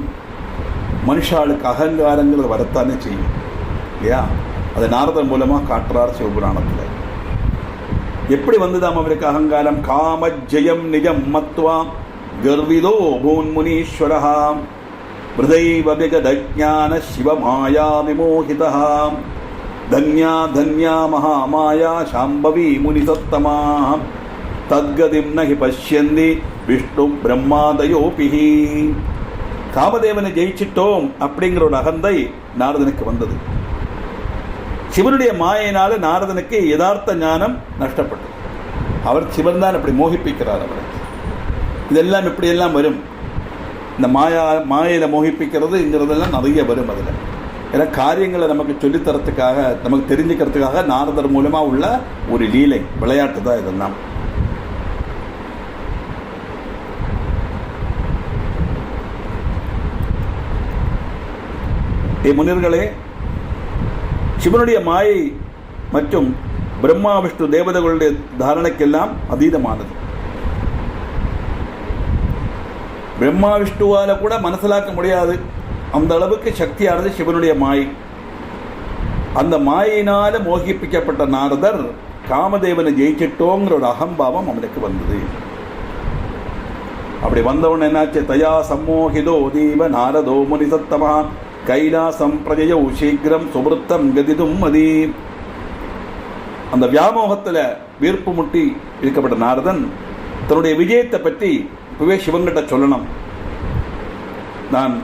மனுஷாளுக்கு அகங்காரங்கள் வரத்தானே செய்யும் இல்லையா? அதை நாரதன் மூலமா காட்டுறார் சிவபுராணத்தில். எப்படி வந்ததாம் அவருக்கு அகங்காரம்? காம ஜெயம் நிஜம் மத்வா கர்விதோ பூன்முனீஸ்வரஹா ஹ்ருதைவ விகதஜ்ஞான சிவமாயா விமோகிதா தன்யா தன்யா மகாமாயா சாம்பவி முனிசத்தமா தத்கதிம் நஹி பஷ்யந்தி விஷ்ணு பிரம்மாதயோபிஹி. காமதேவனை ஜெயிச்சிட்டோம் அப்படிங்கிற ஒரு அகந்தை நாரதனுக்கு வந்தது. சிவனுடைய மாயினால நாரதனுக்கு யதார்த்த ஞானம் நஷ்டப்பட்டது. அவர் சிவன் தான் அப்படி மோகிப்பிக்கிறார் அவரை. இதெல்லாம் இப்படியெல்லாம் வரும். இந்த மாயையில மோகிப்பிக்கிறதுங்கிறதெல்லாம் நிறைய வரும். அதில் ஏன்னா காரியங்களை நமக்கு சொல்லித்தரத்துக்காக, நமக்கு தெரிஞ்சுக்கிறதுக்காக நாரதர் மூலமா உள்ள ஒரு லீலை, விளையாட்டு தான் இதெல்லாம். முனிவர்களே, சிவனுடைய மாயை மற்றும் பிரம்மா விஷ்ணு தேவதைகளுடைய தாரணைக்கெல்லாம் அதீதமானது. பிரம்மா விஷ்ணுவால கூட மனசிலாக்க முடியாது, அந்த அளவுக்கு சக்தியானது சிவனுடைய மாயை. அந்த மாயினால மோகிப்பிக்கப்பட்ட நாரதர் காமதேவனை ஜெயிச்சிட்டோங்கிற ஒரு அகம்பாவம் அவனுக்கு வந்தது. அப்படி வந்தவன் என்னாச்சு? தயா சம்மோகிதோ தீவ நாரதோ முனிசத்தமா கைலாசம் பிரஜயோ சீக்கிரம் சுபிருத்தம் கதிதும் மதி. அந்த வியாமோகத்தில் வீர்ப்பு முட்டி இருக்கப்பட்ட நாரதன் தன்னுடைய விஜயத்தை பற்றி இப்பவே சிவங்கிட்ட சொல்லணும். நான்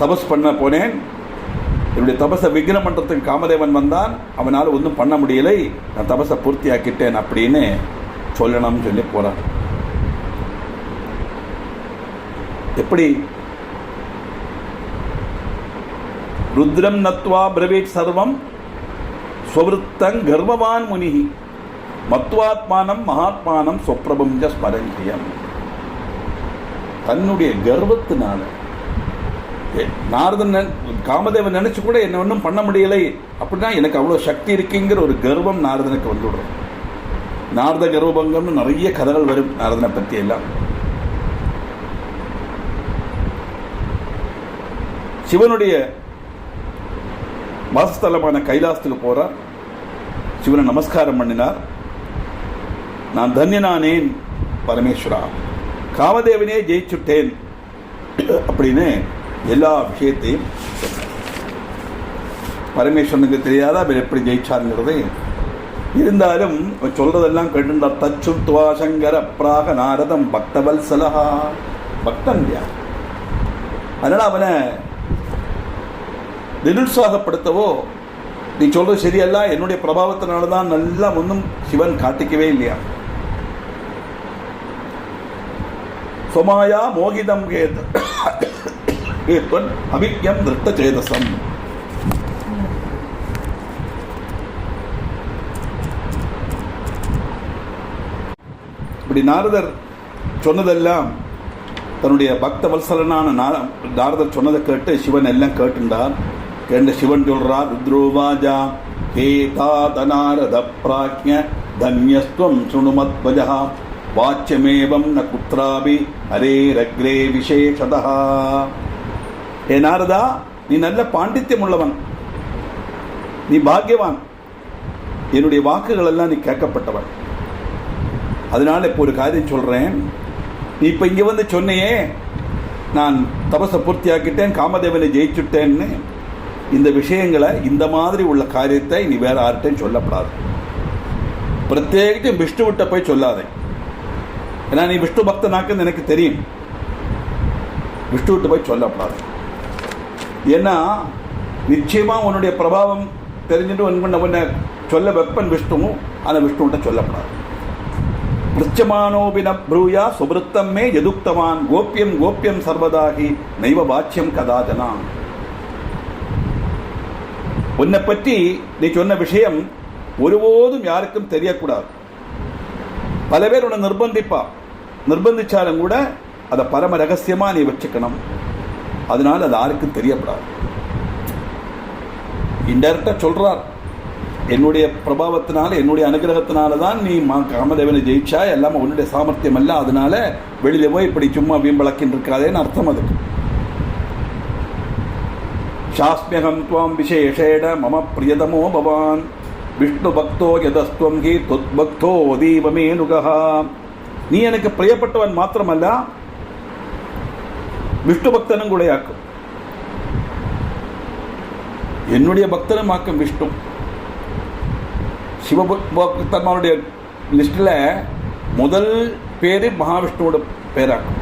தபஸ் பண்ண போனேன், என்னுடைய தபசை விக்னம் பண்ணுறதுக்கு காமதேவன் வந்தான், அவனால் ஒன்றும் பண்ண முடியலை, நான் தபசை பூர்த்தியாக்கிட்டேன் அப்படின்னு சொல்லணும்னு சொல்லி போகிறார். எப்படி ருத்ரம் நத்வா பிரவீட் சர்வம் ஸ்வருத்தங் கர்வவான் முனிஹி மத்வாத்மானம் மகாத்மானம் சொப்ரபஞ்ச ஸ்மரஞ்சியம். தன்னுடைய கர்வத்தினால நாரதன் காமதேவன் நினைச்சு கூட என்ன ஒன்றும் பண்ண முடியலை அப்படின்னா எனக்கு அவ்வளோ சக்தி இருக்குங்கிற ஒரு கர்வம் நாரதனுக்கு வந்துவிடும். நாரத கர்வபங்கம்னு நிறைய கதைகள் வரும் நாரதனை பற்றி எல்லாம். சிவனுடைய வாசஸ்தலமான கைலாசத்துக்கு போறார். சிவனை நமஸ்காரம் பண்ணினார். நான் தன்யனானேன் பரமேஸ்வரா, காமதேவனே ஜெயிச்சுட்டேன் அப்படின்னு எல்லா விஷயத்தையும் பரமேஸ்வரனுக்கு தெரியாதா அவர் எப்படி ஜெயிச்சாருங்கிறது. இருந்தாலும் சொல்றதெல்லாம் கேட்டுட்டார். தச்சுத்வா சங்கர பிராக நாரதம் பக்தவல்சலஹா. பக்தன் யார்? அதனால அவனை நிருத்சாகப்படுத்தவோ நீ சொல்றது சரியல்ல, என்னுடைய பிரபாவத்தினால தான் நல்லா ஒன்றும் சிவன் காட்டிக்கவே இல்லையா. சொமாயா மோகிதம் கேத்வன் அபிக்யம் திருஷ்ட சேதசம். இப்படி நாரதர் சொன்னதெல்லாம் தன்னுடைய பக்த வல்சலனான நாரதர் சொன்னதை கேட்டு சிவன் எல்லாம் கேட்டுண்டார். கேட்ட சிவன் சொல்றார், ருத்ரோவாஜா ஹே தாத நாரத பிராக்ஞ தன்யஸ்துவம் சுணுமத்வஜா வாச்சியமேவம் ந குத்ராபி அரேரக்ரே விசேஷதா. ஏ நாரதா, நீ நல்ல பாண்டித்யம் உள்ளவன், நீ பாக்கியவான், என்னுடைய வாக்குகள் எல்லாம் நீ கேட்கப்பட்டவன். அதனால இப்போ ஒரு காரியம் சொல்றேன். நீ இப்போ இங்கே வந்து சொன்னையே நான் தபசை பூர்த்தியாக்கிட்டேன், காமதேவனை ஜெயிச்சுட்டேன்னு, இந்த விஷயங்களை இந்த மாதிரி உள்ள காரியத்தை நீ வேற யார்கிட்டையும் சொல்லப்படாது. பிரத்யேகிட்டும் விஷ்ணுவிட்ட போய் சொல்லாதே. ஏன்னா நீ விஷ்ணு பக்தனாக்குன்னு எனக்கு தெரியும். விஷ்ணுவிட்ட போய் சொல்லப்படாது. ஏன்னா நிச்சயமா உன்னுடைய பிரபாவம் தெரிஞ்சுட்டு உன்னை சொல்ல வெப்பன் விஷ்ணுவும், ஆனால் விஷ்ணுவிட்ட சொல்லப்படாது. பிருச்சமானோபின ப்ரூயா சுபிருத்தம் மே யதுக்தவான் கோப்பியம் கோப்பியம் சர்வதாகி நைவ வாச்சியம் கதாஜனா. உன்னை பற்றி நீ சொன்ன விஷயம் ஒருபோதும் யாருக்கும் தெரியக்கூடாது. பல பேர் உன்னை நிர்பந்திச்சாலும் கூட அதை பரம ரகசியமா நீ வச்சுக்கணும். அதனால அது யாருக்கும் தெரியப்படாது. இன்டைரக்டா சொல்றார், என்னுடைய பிரபாவத்தினால என்னுடைய அனுகிரகத்தினால தான் நீ காமதேவனை ஜெயிச்சா, எல்லாமே உன்னுடைய சாமர்த்தியம் அல்ல, அதனால வெளியில போய் இப்படி சும்மா வீம்பளக்கின்னு இருக்காதேன்னு அர்த்தம். அதுக்கு சாஸ்மியகம் துவாம் விசேஷேட மம பிரியதமோ பவான் விஷ்ணு பக்தோ யதஸ்துவம் ஹி துத்பக்தோ தீபமேனுகா. நீ எனக்கு பிரியப்பட்டவன் மாத்திரமல்ல, விஷ்ணு பக்தனும் கூட ஆக்கும். என்னுடைய பக்தனும் ஆக்கும் விஷ்ணு. சிவபக்தனுடைய லிஸ்டில் முதல் பேரு மகாவிஷ்ணுவோட பேராக்கும்.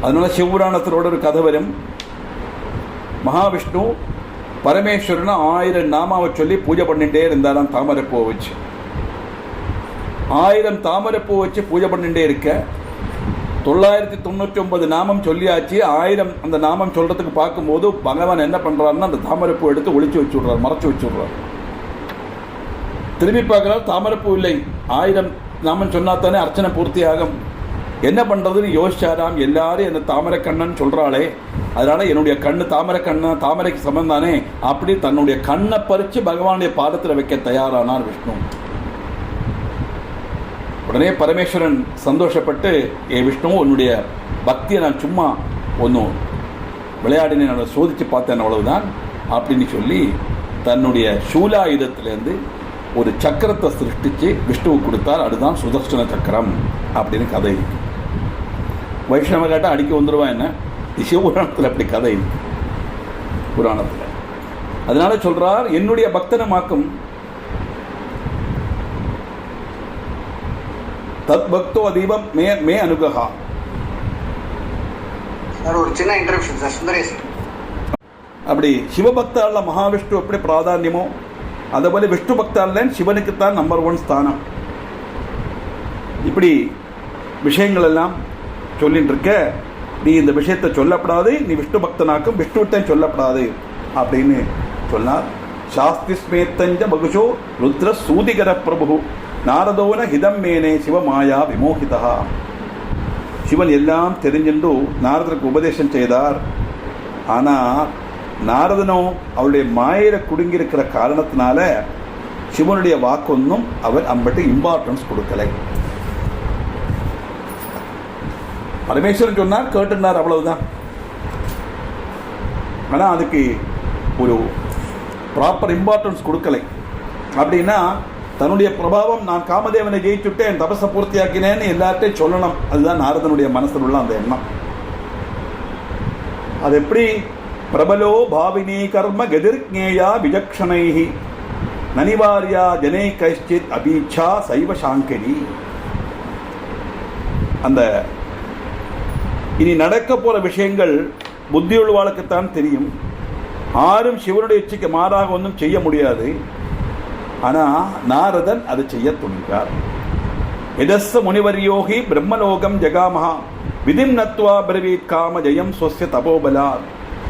அதனால சிவபுராணத்திலோட ஒரு கதை வரும். மகாவிஷ்ணு பரமேஸ்வரனை 1000 நாமாவை சொல்லி பூஜை பண்ணிட்டே இருந்தாராம். தாமரைப்பூவை வச்சு 1000 தாமரைப்பூ வச்சு பூஜை பண்ணிட்டே இருக்க 999 நாமம் சொல்லியாச்சு. 1000 அந்த நாமம் சொல்றதுக்கு பார்க்கும்போது பகவான் என்ன பண்றாருன்னா அந்த தாமரைப்பூ எடுத்து ஒளிச்சு வச்சு விடுறாரு, மறைச்சு வச்சு விடுறாரு. திரும்பி பார்க்கிறார், தாமரைப்பூ இல்லை. 1000 நாமம் சொன்னா தானே அர்ச்சனை பூர்த்தி ஆகும். என்ன பண்றதுன்னு யோசிச்சாராம். எல்லாரும் என்ன தாமரை கண்ணன் சொல்றாளே, அதனால என்னுடைய கண்ணு தாமரை கண்ணா, தாமரைக்கு சமம் தானே, அப்படி தன்னுடைய கண்ணை பறிச்சு பகவானுடைய பாதத்தில் வைக்க தயாரானார் விஷ்ணு. உடனே பரமேஸ்வரன் சந்தோஷப்பட்டு, ஏ விஷ்ணு, உன்னுடைய பக்தியை நான் சும்மா ஒன்றும் விளையாடினேன், நான் சோதிச்சு பார்த்தேன், அவ்வளவுதான் அப்படின்னு சொல்லி தன்னுடைய சூலாயுதத்திலேருந்து ஒரு சக்கரத்தை சிருஷ்டிச்சு விஷ்ணுவுக்கு கொடுத்தார். அதுதான் சுதர்சன சக்கரம் அப்படின்னு கதை இருக்கு. வைஷ்ணவ கேட்டால் அடிக்க வந்துடுவான். என்ன சிவபுராணத்தில் அப்படி கதை இருக்கு புராணத்தில். அதனால சொல்றார், என்னுடைய பக்தனமாக்கும் தத் பக்தோ அதீபம் மே அனுகஹா. ஒரு சின்ன இன்டரப்ஷன் சார், சுந்தரேஷ். அப்படி சிவபக்தாரில் மகாவிஷ்ணு எப்படி பிராதான்யமோ அதேபோல விஷ்ணு பக்தாரில் சிவனுக்குத்தான் நம்பர் 1 ஸ்தானம். இப்படி விஷயங்கள் எல்லாம் சொல்லிட்டு இருக்க, நீ இந்த விஷயத்தை சொல்லப்படாது, நீ விஷ்ணு பக்தனாக்கும் விஷ்ணுவிட்டையும் சொல்லப்படாது அப்படின்னு சொன்னார். சாஸ்தி ஸ்மேத்தஞ்ச பகுஷோ ருத்ர சூதிகர பிரபு நாரதோன ஹிதம் மேனே சிவமாயா விமோகிதா. சிவன் எல்லாம் தெரிஞ்சுண்டு நாரதருக்கு உபதேசம் செய்தார். ஆனால் நாரதனோ அவருடைய மாயில குடுங்கியிருக்கிற காரணத்தினால சிவனுடைய வாக்கொன்னும் அவர் அம்பட்டு இம்பார்ட்டன்ஸ் கொடுக்கலை. பரமேஸ்வரன் சொன்னார், கேட்டுனார், அவ்வளவுதான். ஆனால் அதுக்கு ஒரு ப்ராப்பர் இம்பார்ட்டன்ஸ் கொடுக்கலை. அப்படின்னா தன்னுடைய பிரபாவம், நான் காமதேவனை ஜெயிச்சுட்டேன், தபசை பூர்த்தியாக்கினேன்னு எல்லார்ட்டையும் சொல்லணும். அதுதான் நாரதனுடைய மனசில் உள்ள அந்த எண்ணம். அது எப்படி? பிரபலோ பாவினி கர்ம கதிர்ஞேயா விஜக்ஷணைஹி நனிவாரியா ஜனை கைஷ்சித் அபீட்சா சைவ சாங்கினி. அந்த இனி நடக்க போற விஷயங்கள் புத்தியுள்ளவாளுக்குத்தான் தெரியும். யாரும் சிவனுடைய இச்சைக்கு மாறாக ஒன்றும் செய்ய முடியாது. ஆனால் நாரதன் அதை செய்ய துணிந்தார். எதஸ்ஸ முனிவர்யோகி பிரம்மலோகம் ஜகாமஹா விதிம் நத்வா பிரவீத் காம ஜெயம் ஸ்வஸ்ய தபோபலாத்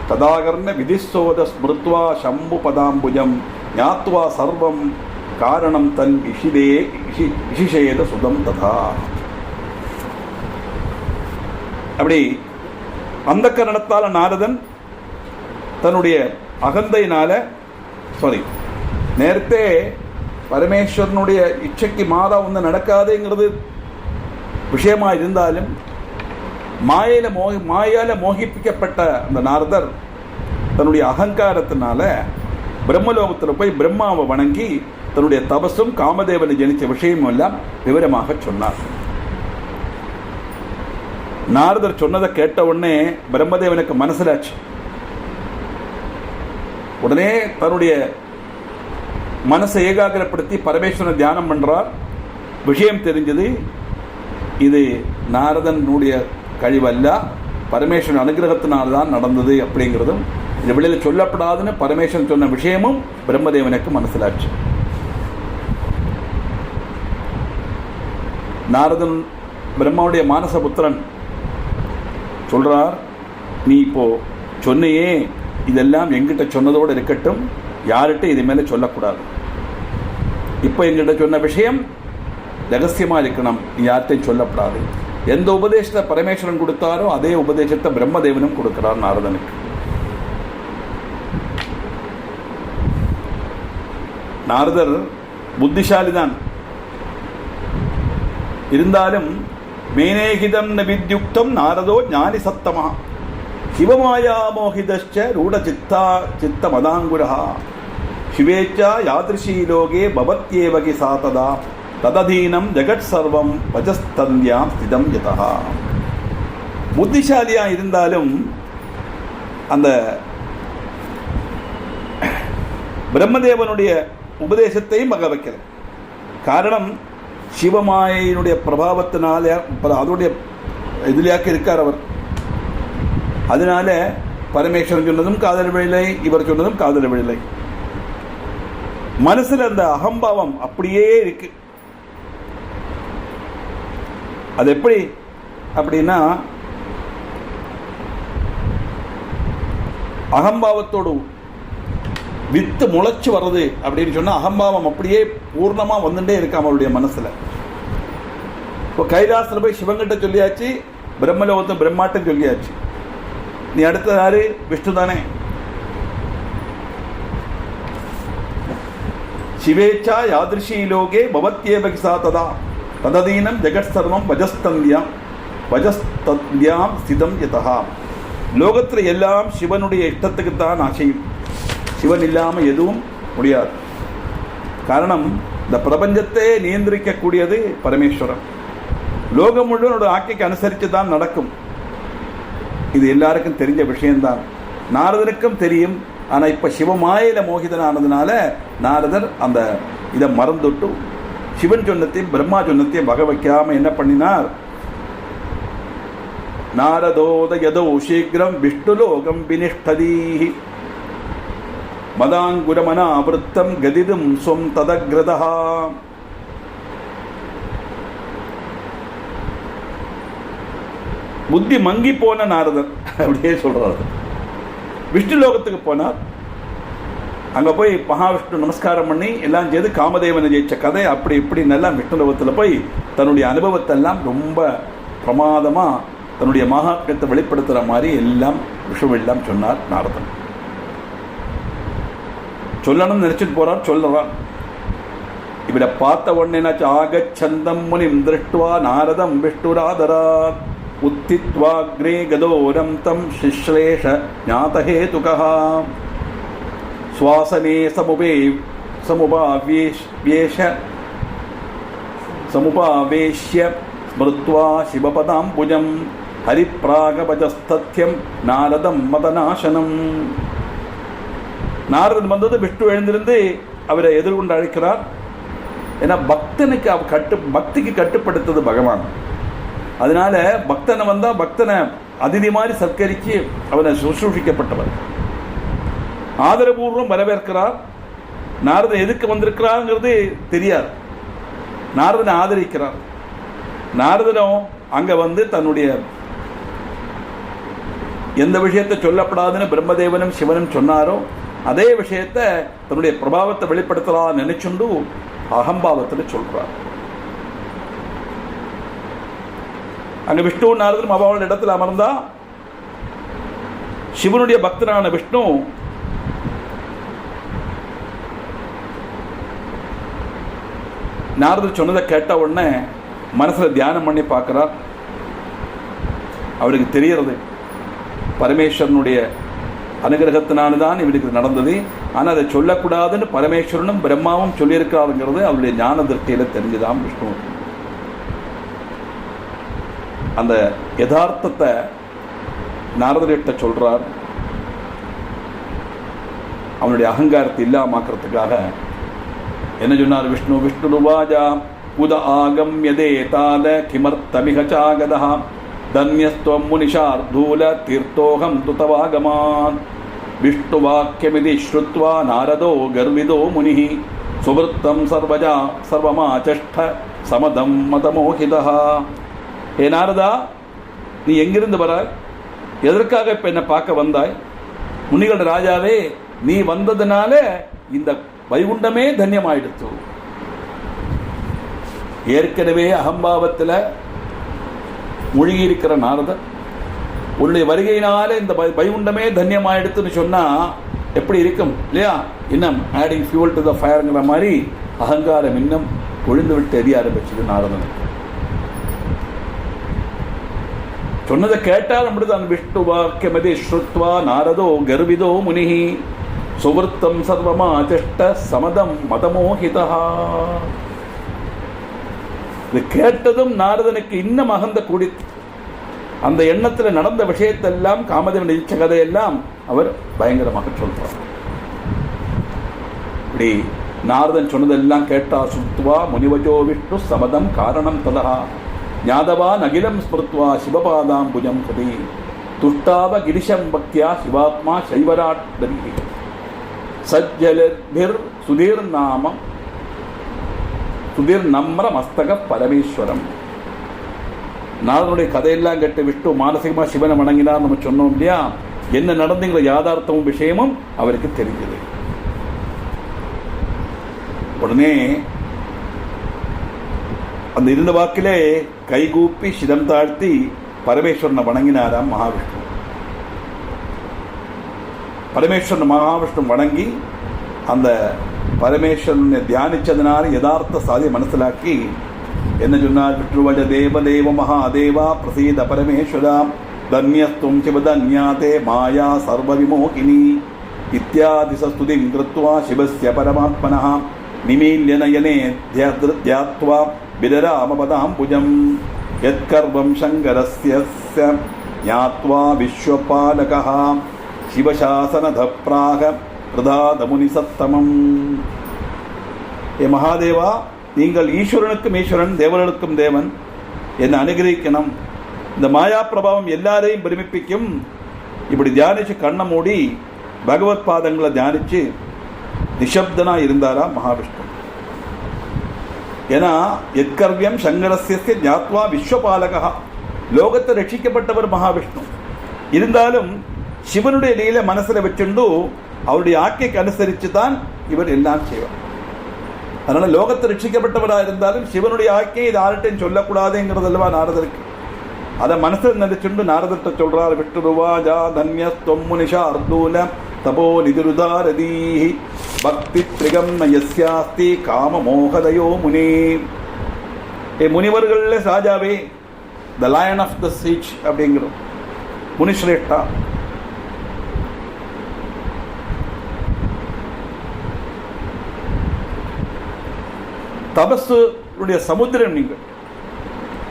ததாகர்ண விதிசோத ஸ்மிருத்வா சம்பு பதாம்புஜம் ஞாத்வா சர்வம் காரணம் தன் இஷிஷேத சுதம் ததா. அப்படி அந்த கரணத்தால் நாரதன் தன்னுடைய அகந்தையினால நேரத்தே பரமேஸ்வரனுடைய இச்சைக்கு மாறா ஒன்று நடக்காதுங்கிறது விஷயமா இருந்தாலும் மாயால மோகிப்பிக்கப்பட்ட அந்த நாரதர் தன்னுடைய அகங்காரத்தினால பிரம்மலோகத்தில் போய் பிரம்மாவை வணங்கி தன்னுடைய தபசும் காமதேவனை ஜனித்த விஷயமும் எல்லாம் விவரமாக சொன்னார். நாரதர் சொன்னதை கேட்ட உடனே பிரம்மதேவனுக்கு மனசிலாச்சு. உடனே தன்னுடைய மனசை ஏகாகிரப்படுத்தி பரமேஸ்வரனை தியானம் பண்றார். விஷயம் தெரிஞ்சது, இது நாரதனுடைய கழிவல்ல, பரமேஸ்வரன் அனுகிரகத்தினால்தான் நடந்தது அப்படிங்கிறதும் இந்த வெளியில் சொல்லப்படாதுன்னு பரமேஸ்வரன் சொன்ன விஷயமும் பிரம்மதேவனுக்கு மனசிலாச்சு. நாரதன் பிரம்மாவுடைய மானசபுத்திரன் சொல்றார், நீ இப்போ சொன்னையே இதெல்லாம் எங்கிட்ட சொன்னதோடு இருக்கட்டும், யார்கிட்ட இது மேலே சொல்லக்கூடாது. இப்போ எங்கிட்ட சொன்ன விஷயம் ரகசியமாக இருக்கணும், யார்கிட்டையும் சொல்லப்படாது. எந்த உபதேசத்தை பரமேஸ்வரன் கொடுத்தாரோ அதே உபதேசத்தை பிரம்மதேவனும் கொடுக்கிறார் நாரதனுக்கு. நாரதர் புத்திசாலிதான், இருந்தாலும் மேனேகிதம் ந வித்யுக்தம் நாரதோ ஞானி சத்தமா சிவமாயா மோகிதச்ச ரூட சித்த மதாங்குரஹா சிவேச்சா யாதிருஷீ லோகே பவத்யேவகி சாததா தததீனம் ஜெகத் சர்வம் வஜஸ்தன்யாம் ஸ்திதம் யதா. புத்திசாலியா இருந்தாலும் அந்த பிரம்மதேவனுடைய உபதேசத்தையும் மக வைக்கல. காரணம், சிவமாயினுடைய பிரபாவத்தினால அதோடைய எதிரியாக்க இருக்கார் அவர். அதனால பரமேஸ்வரன் சொன்னதும் காதல் விழலை, இவர் சொன்னதும் காதல் விழலை. மனசுல அந்த அகம்பாவம் அப்படியே இருக்கு. அது எப்படி அப்படின்னா, அகம்பாவத்தோடு வித்து முளைச்சு வர்றது அப்படின்னு சொன்னா அகம்பாவம் அப்படியே பூர்ணமா வந்துட்டே இருக்கு அவருடைய மனசுல. இப்போ கைலாசத்துல போய் சிவங்கிட்ட சொல்லியாச்சு, பிரம்மலோகத்தை பிரம்மாட்டம் சொல்லியாச்சு. நீ அடுத்த யாரு? விஷ்ணு தானே. சிவேச்சா யாதிருஷீ லோகே பவத்யேவகி சாததா தததீனம் ஜெகத் சர்வம் வஜஸ்தன்யாம் ஸ்திதம் யதா. லோகத்தில் எல்லாம் சிவனுடைய இஷ்டத்துக்குத்தான் ஆசையும். சிவன் இல்லாமல் எதுவும் முடியாது. காரணம், இந்த பிரபஞ்சத்தை நியந்திரிக்கக்கூடியது பரமேஸ்வரன். லோகம் முழுவதோட ஆக்கைக்கு அனுசரித்து தான் நடக்கும். இது எல்லாருக்கும் தெரிஞ்ச விஷயம்தான். நாரதனுக்கும் தெரியும். ஆனால் இப்போ சிவமாயில மோகிதனானதுனால நாரதர் அந்த இதை மறந்துட்டு சிவன் சொன்னத்தையும் பிரம்மா சொன்னத்தையும் வகை வைக்காம என்ன பண்ணினார்? நாரதோத யதோ சீக்கிரம் விஷ்ணுலோகம் வினிஷ்டதீஹி மதாங்குரமனாவிருத்தம் கதிதும் ஸ்வம் ததக்ரதா. புத்தி மங்கி போன நாரதர் அப்படியே சொல்றாரு. விஷ்ணு லோகத்துக்கு போனார். அங்க போய் மகாவிஷ்ணு நமஸ்காரம் பண்ணி எல்லாம் செய்து காமதேவனை ஜெயிச்ச கதை அப்படி இப்படி நல்லா விஷ்ணு லோகத்தில் போய் தன்னுடைய அனுபவத்தை எல்லாம் ரொம்ப பிரமாதமா தன்னுடைய மகாத்மியத்தை வெளிப்படுத்துற மாதிரி எல்லாம் விஷுவெல்லாம் சொன்னார் நாரதன். சொல்லணும்னு நினைச்சிட்டு போறார், சொல்றான். இவரை பார்த்த உடனே ஆகச்சந்தம் முனிம் திருஷ்டுவா நாரதம் விஷ்ணுராதரா உத்தித்வாக்ரே கதோரம் தம் சிஸ்லேஷ ஞாதஹேதுகா சுவாசனே சமுபாவேஷ்ய ஸ்மிருத்வா சிவபதாம்புஜம் ஹரிப்ராகபஜஸ்தத்யம் நாரதம் மதநாசனம். நாரதன் வந்தது விஷ்ணு எழுந்திருந்து அவரை எதிர்கொண்டு அழைக்கிறார். ஏன்னா பக்திக்கு கட்டுப்படுத்தது பகவான். அதனால பக்தனை வந்தா பக்தனை அதிதி மாதிரி சத்கரிச்சு அவனை சுசூஷிக்கப்பட்டவர். ஆதரபூர்வம் வரவேற்கிறார். நாரதன் எதுக்கு வந்திருக்கிறாருங்கிறது தெரியாது. நாரதனை ஆதரிக்கிறார். நாரதனும் அங்க வந்து தன்னுடைய எந்த விஷயத்தை சொல்லப்படாதுன்னு பிரம்மதேவனும் சிவனும் சொன்னாரோ அதே விஷயத்தை தன்னுடைய பிரபாவத்தை வெளிப்படுத்தலாம் நினைச்சுண்டு அகம்பாவத்தில் சொல்றார். அங்க விஷ்ணு நாரதனும் அவளோட இடத்துல அமர்ந்தா சிவனுடைய பக்தனான விஷ்ணு நாரதர் சொன்னதை கேட்ட உடனே மனசுல தியானம் பண்ணி பார்க்கிறார். அவருக்கு தெரியறது பரமேஸ்வரனுடைய அனுகிரகத்தினால்தான் இவருக்கு நடந்தது. ஆனால் அதை சொல்லக்கூடாதுன்னு பரமேஸ்வரனும் பிரம்மாவும் சொல்லியிருக்கிறாருங்கிறது அவருடைய ஞான திருஷ்டியில தெரிஞ்சுதான் விஷ்ணு. அந்த யதார்த்தத்தை நாரதர்கிட்ட சொல்றார். அவனுடைய அகங்காரத்தை இல்லாமக்கிறதுக்காக என்ன சொன்னார் விஷ்ணு? விஷ்ணுருவாஜா உத ஆகம்யதே தாத கிமர்த்தமிக சாகதா தன்யஸ்துவம் முனிஷார்தூல தீர்த்தோகம் துதவாகமான். விஷ்ணுவாக்கியமிதி ஸ்ருத்வா நாரதோ கர்விதோ முனிஹி சுவருத்தம் சர்வஜா சர்வமாச்சஷ்ட சமதம் மதமோகிதா. ஏ நாரதா, நீ எங்கிருந்து வர? எதற்காக இப்ப என்ன பார்க்க வந்தாய்? முனிகள் ராஜாவே, நீ வந்ததுனால இந்த வைகுண்டமே தன்யமாயிடுத்து. ஏற்கனவே அகம்பாவத்தில் மூழ்கி இருக்கிற நாரதர் உன்னுடைய வருகையினால இந்த வைகுண்டமே தன்யமாயிடுத்துன்னு சொன்னா எப்படி இருக்கும் இல்லையா? இன்னும் ஆடிங் ஃபியூல் டு த ஃபயர்ங்கிற மாதிரி அகங்காரம் இன்னும் கொழுந்து விட்டு எரிய ஆரம்பிச்சது நாரதன். சொன்னதை கேட்டால் அப்படிதான். விஷ்ணு வாக்கியமதி ஸ்ருத்வா நாரதோ கர்விதோ முனிஹி சுவருத்தம் சர்வமாச்சஷ்ட சமதம் மதமோகிதா. இது கேட்டதும் நாரதனுக்கு இன்னும் அகந்த கூடி அந்த எண்ணத்தில் நடந்த விஷயத்தெல்லாம் காமதேவன் இச்ச கதையெல்லாம் அவர் பயங்கரமாக சொல்றார். இப்படி நாரதன் சொன்னதெல்லாம் கேட்டா சுத்வா முனிவஜோ விஷ்ணு சமதம் காரணம் ததா ஞாதவா நகிலம் ஸ்மிருத்வா சிவபாதாம் புஜம் கதி துஷ்டாவ கிரிஷம் பக்தியா சிவாத்மா சைவராட் தரி சஜ்ஜலிர் சுதீர் நாமம் சுதீர் நம்ர மஸ்தக பரமேஸ்வரம். நாரதனுடைய கதையெல்லாம் கேட்டு விஷ்ணு மானசிகமா சிவனை வணங்கினார் நம்ம சொன்னோம் இல்லையா? என்ன நடந்துங்கிற யாதார்த்தமும் விஷயமும் அவருக்கு தெரிஞ்சது. உடனே அந்த இருந்த வாக்கிலே கைகூப்பி சிரம் தாழ்த்தி பரமேஸ்வரனை வணங்கினாராம் மகாவிஷ்ணு. பரமேஸ்வரன் மகாவிஷ்ணு வணங்கி அந்த பரமேஸ்வரனை தியானிச்சதுனால யதார்த்த சாதியை மனசிலாக்கி என்ன சொன்னார்? விஷ்ணுவஜ தேவதேவ மகாதேவா பிரசீத பரமேஸ்வரா தன்யஸ்துவம் சிவதன்யாதே மாயா சர்வவிமோகினி இத்தியாதி ஸ்துதிம் கிருத்வா சிவஸ்ய பரமாத்மனः நிமீல்ய நயனே த்யாத்வா விதராமபதாம்புஜம் யத்கர்வம் சங்கரஸ்ய ஞாத்வா விஸ்வபாலகः சிவசாசனதப்ராக பிரதாதமுனி சத்தமம். ஏ மகாதேவா, நீங்கள் ஈஸ்வரனுக்கும் ஈஸ்வரன், தேவர்களுக்கும் தேவன், என்னை அனுகிரகிக்கணும். இந்த மாயா பிரபாவம் எல்லாரையும் பிரமிப்பிக்கும். இப்படி தியானிச்சு கண்ணை மூடி பகவத் பாதங்களை தியானிச்சு நிஷப்தனாக இருந்தாரா மகாவிஷ்ணு. ஏன்னா எத்கர்வியம் சங்கரஸ்ய ஞாத்வா விஸ்வபாலகா, லோகத்தை ரட்சிக்கப்பட்டவர் மகாவிஷ்ணு. இருந்தாலும் சிவனுடைய லீலை மனசில் வச்சுண்டு அவருடைய ஆக்கைக்கு அனுசரித்து தான் இவர் எல்லாம் செய்வார். அதனால் லோகத்தை ரட்சிக்கப்பட்டவராக இருந்தாலும் சிவனுடைய ஆக்கையை இது யார்கிட்டையும் சொல்லக்கூடாதுங்கிறது அல்லவா நாரதருக்கு. அதை மனசில் நினைச்சுண்டு நாரதர்கிட்ட சொல்கிறார், விஷ்ணுருவாஜா தன்யஸ்துவம் முனிஷா அர்தூல தபோ நிதிருதாரதீஹி பக்தி திரிகம் நயஸ்யாஸ்தி காம மோகதயோ முனி. முனிவர்களில் ராஜாவே, the lion of the sage அப்படிங்கிறோம், முனிஸ்ரேஷ்டா. தபஸுடைய சமுத்திரம் நீங்கள்.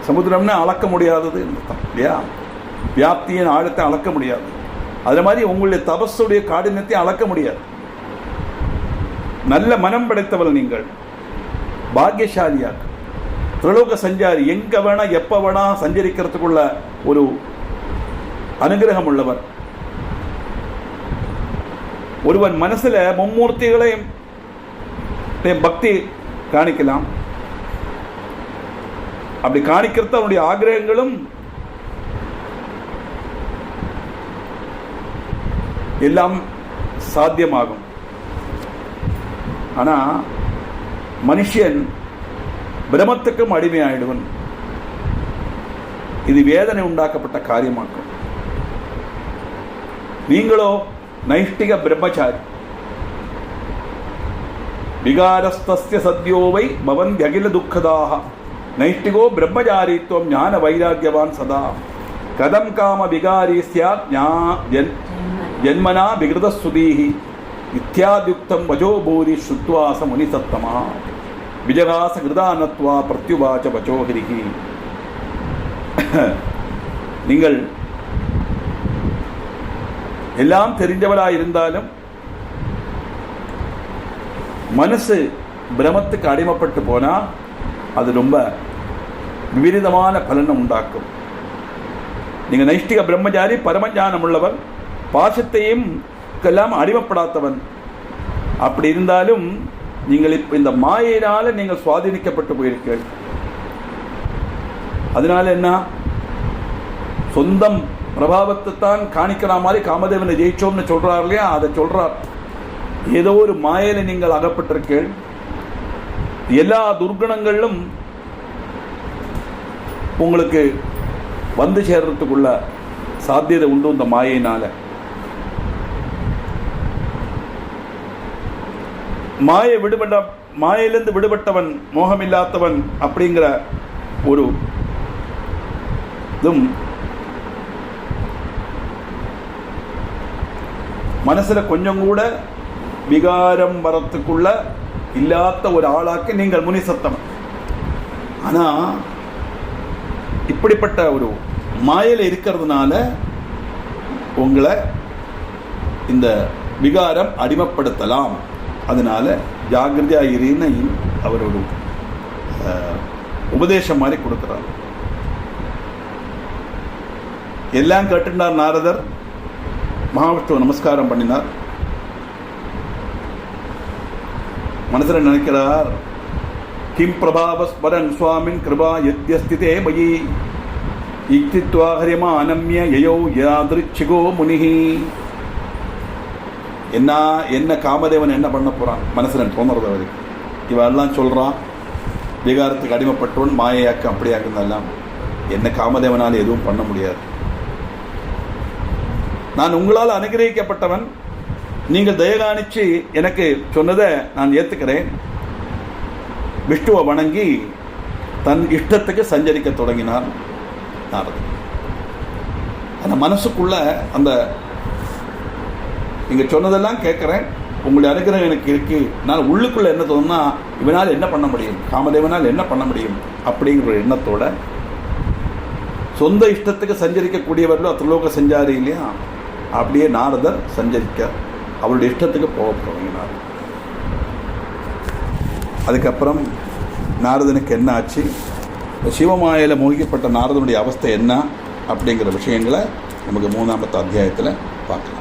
சமுத்திரம்னா அளக்க முடியாதது இல்லையா, வியாப்தியின் ஆழத்தை அளக்க முடியாது. அது மாதிரி உங்களுடைய தபஸுடைய காடினத்தை அளக்க முடியாது. நல்ல மனம் படைத்தவள் நீங்கள், பாக்கியசாலியாக, திரிலோக சஞ்சாரி, எங்க வேணா எப்ப வேணா சஞ்சரிக்கிறதுக்குள்ள ஒரு அனுகிரகம் உள்ளவர். ஒருவன் மனசுல மும்மூர்த்திகளையும் பக்தி காணிக்கலாம். அப்படி காணிக்கிறது அவனுடைய ஆகிரகங்களும் எல்லாம் சாத்தியமாகும். ஆனா மனுஷன் பிரமத்துக்கும் அடிமையாயிடுவன். இது வேதனை உண்டாக்கப்பட்ட காரியமாக்கும். நீங்களோ நைஷ்டிக பிரம்மச்சாரி. விகாரஸ்தஸ்ய சத்யோவை பவந்த்யகில துக்கதாக நைஷ்டிகோ பிரம்மச்சாரித்வம் ஞான வைராக்கியவான் சதா கதம் காம விகாரி ஸ்யாத் ஜன்மனா விகிருத சுதீஹி இத்யாத்யுக்தம் வஜோ பூரி ஸ்ருத்வாச முனிசத்தமா விஜகாச கிருதானத்வா பிரத்யுவாச்ச வச்சோஹிரிஹி. நீங்கள் எல்லாம் தெரிஞ்சவராயிருந்தாலும் மனசு பிரமத்துக்கு அடிமைப்பட்டு போனா அது ரொம்ப விபரீதமான பலனை உண்டாக்கும். நீங்க நைஷ்டிக பிரம்மச்சாரி, பரமஞானம் உள்ளவர், பாசத்தையும் எல்லாம் அடிமைப்படாதவன். அப்படி இருந்தாலும் நீங்கள் இப்ப இந்த மாயினால நீங்கள் சுவாதீனிக்கப்பட்டு போயிருக்கீர்கள். அதனால என்ன, சொந்தம் பிரபாவத்தை தான் காணிக்கிற மாதிரி காமதேவனை ஜெயிச்சோம்னு சொல்றார் இல்லையா, அதை சொல்றார். ஏதோ ஒரு மாயில நீங்கள் அகப்பட்டிருக்கீர்கள். எல்லா துர்குணங்களும் உங்களுக்கு வந்து சேர்றதுக்குள்ள சாத்தியதை உண்டு இந்த மாயினால. மாயிலிருந்து விடுபட்டவன், மோகமில்லாதவன் அப்படிங்கிற ஒரு இதும் மனசுல கொஞ்சம் கூட விகாரம் வரத்துக்குள்ள இல்லாத ஒரு ஆளாக்கு நீங்கள் முனி சத்தம். ஆனா இப்படிப்பட்ட ஒரு மாயில இருக்கிறதுனால உங்களை இந்த விகாரம் அடிமைப்படுத்தலாம். அதனால ஜாகிரதையா இருன்னு அவர் ஒரு உபதேசம் மாதிரி கொடுக்கிறார். எல்லாம் கேட்டுனார் நாரதர். மகாவிஷ்ணு நமஸ்காரம் பண்ணினார். மனசுல நினைக்கிறார், கிம் பிரபாவஸ்மரன் சுவாமின் கிருபா யத்யஸ்திதே மயி இக்தித்வா ஹரிமா அனம்ய யயோ யாத்ருச்சிகோ முனிஹி. என்ன காமதேவன் என்ன பண்ண போறான் மனசுல தோணுறது வரைக்கும். இவெல்லாம் சொல்றான் விகாரத்துக்கு அடிமைப்பட்டவன், மாயையாக்கு அப்படியாக்குன்னெல்லாம். என்ன காமதேவனால் எதுவும் பண்ண முடியாது. நான் உங்களால் அனுகிரகிக்கப்பட்டவன். நீங்கள் தயகாணிச்சு எனக்கு சொன்னதை நான் ஏற்றுக்கிறேன். விஷ்ணுவை வணங்கி தன் இஷ்டத்துக்கு சஞ்சரிக்க தொடங்கினார் நாரதர். அந்த மனசுக்குள்ள அந்த நீங்க சொன்னதெல்லாம் கேட்குறேன், உங்களுடைய அனுகிரகம் எனக்கு இருக்கு. நான் உள்ளுக்குள்ள என்ன தோணுன்னா, இவனால் என்ன பண்ண முடியும், காமதேவனால் என்ன பண்ண முடியும் அப்படிங்கிற ஒரு எண்ணத்தோட சொந்த இஷ்டத்துக்கு சஞ்சரிக்கக்கூடியவர்களோ திரிலோக சஞ்சாரி இல்லையா, அப்படியே நாரதர் சஞ்சரிக்க அவருடைய இஷ்டத்துக்கு போக தொடங்கினார். அதுக்கப்புறம் நாரதனுக்கு என்ன ஆச்சு, சிவமாயில மூழ்கப்பட்ட நாரதனுடைய அவஸ்தை என்ன அப்படிங்கிற விஷயங்களை நமக்கு 3ஆம் அத்தியாயத்தில் பார்க்கலாம்.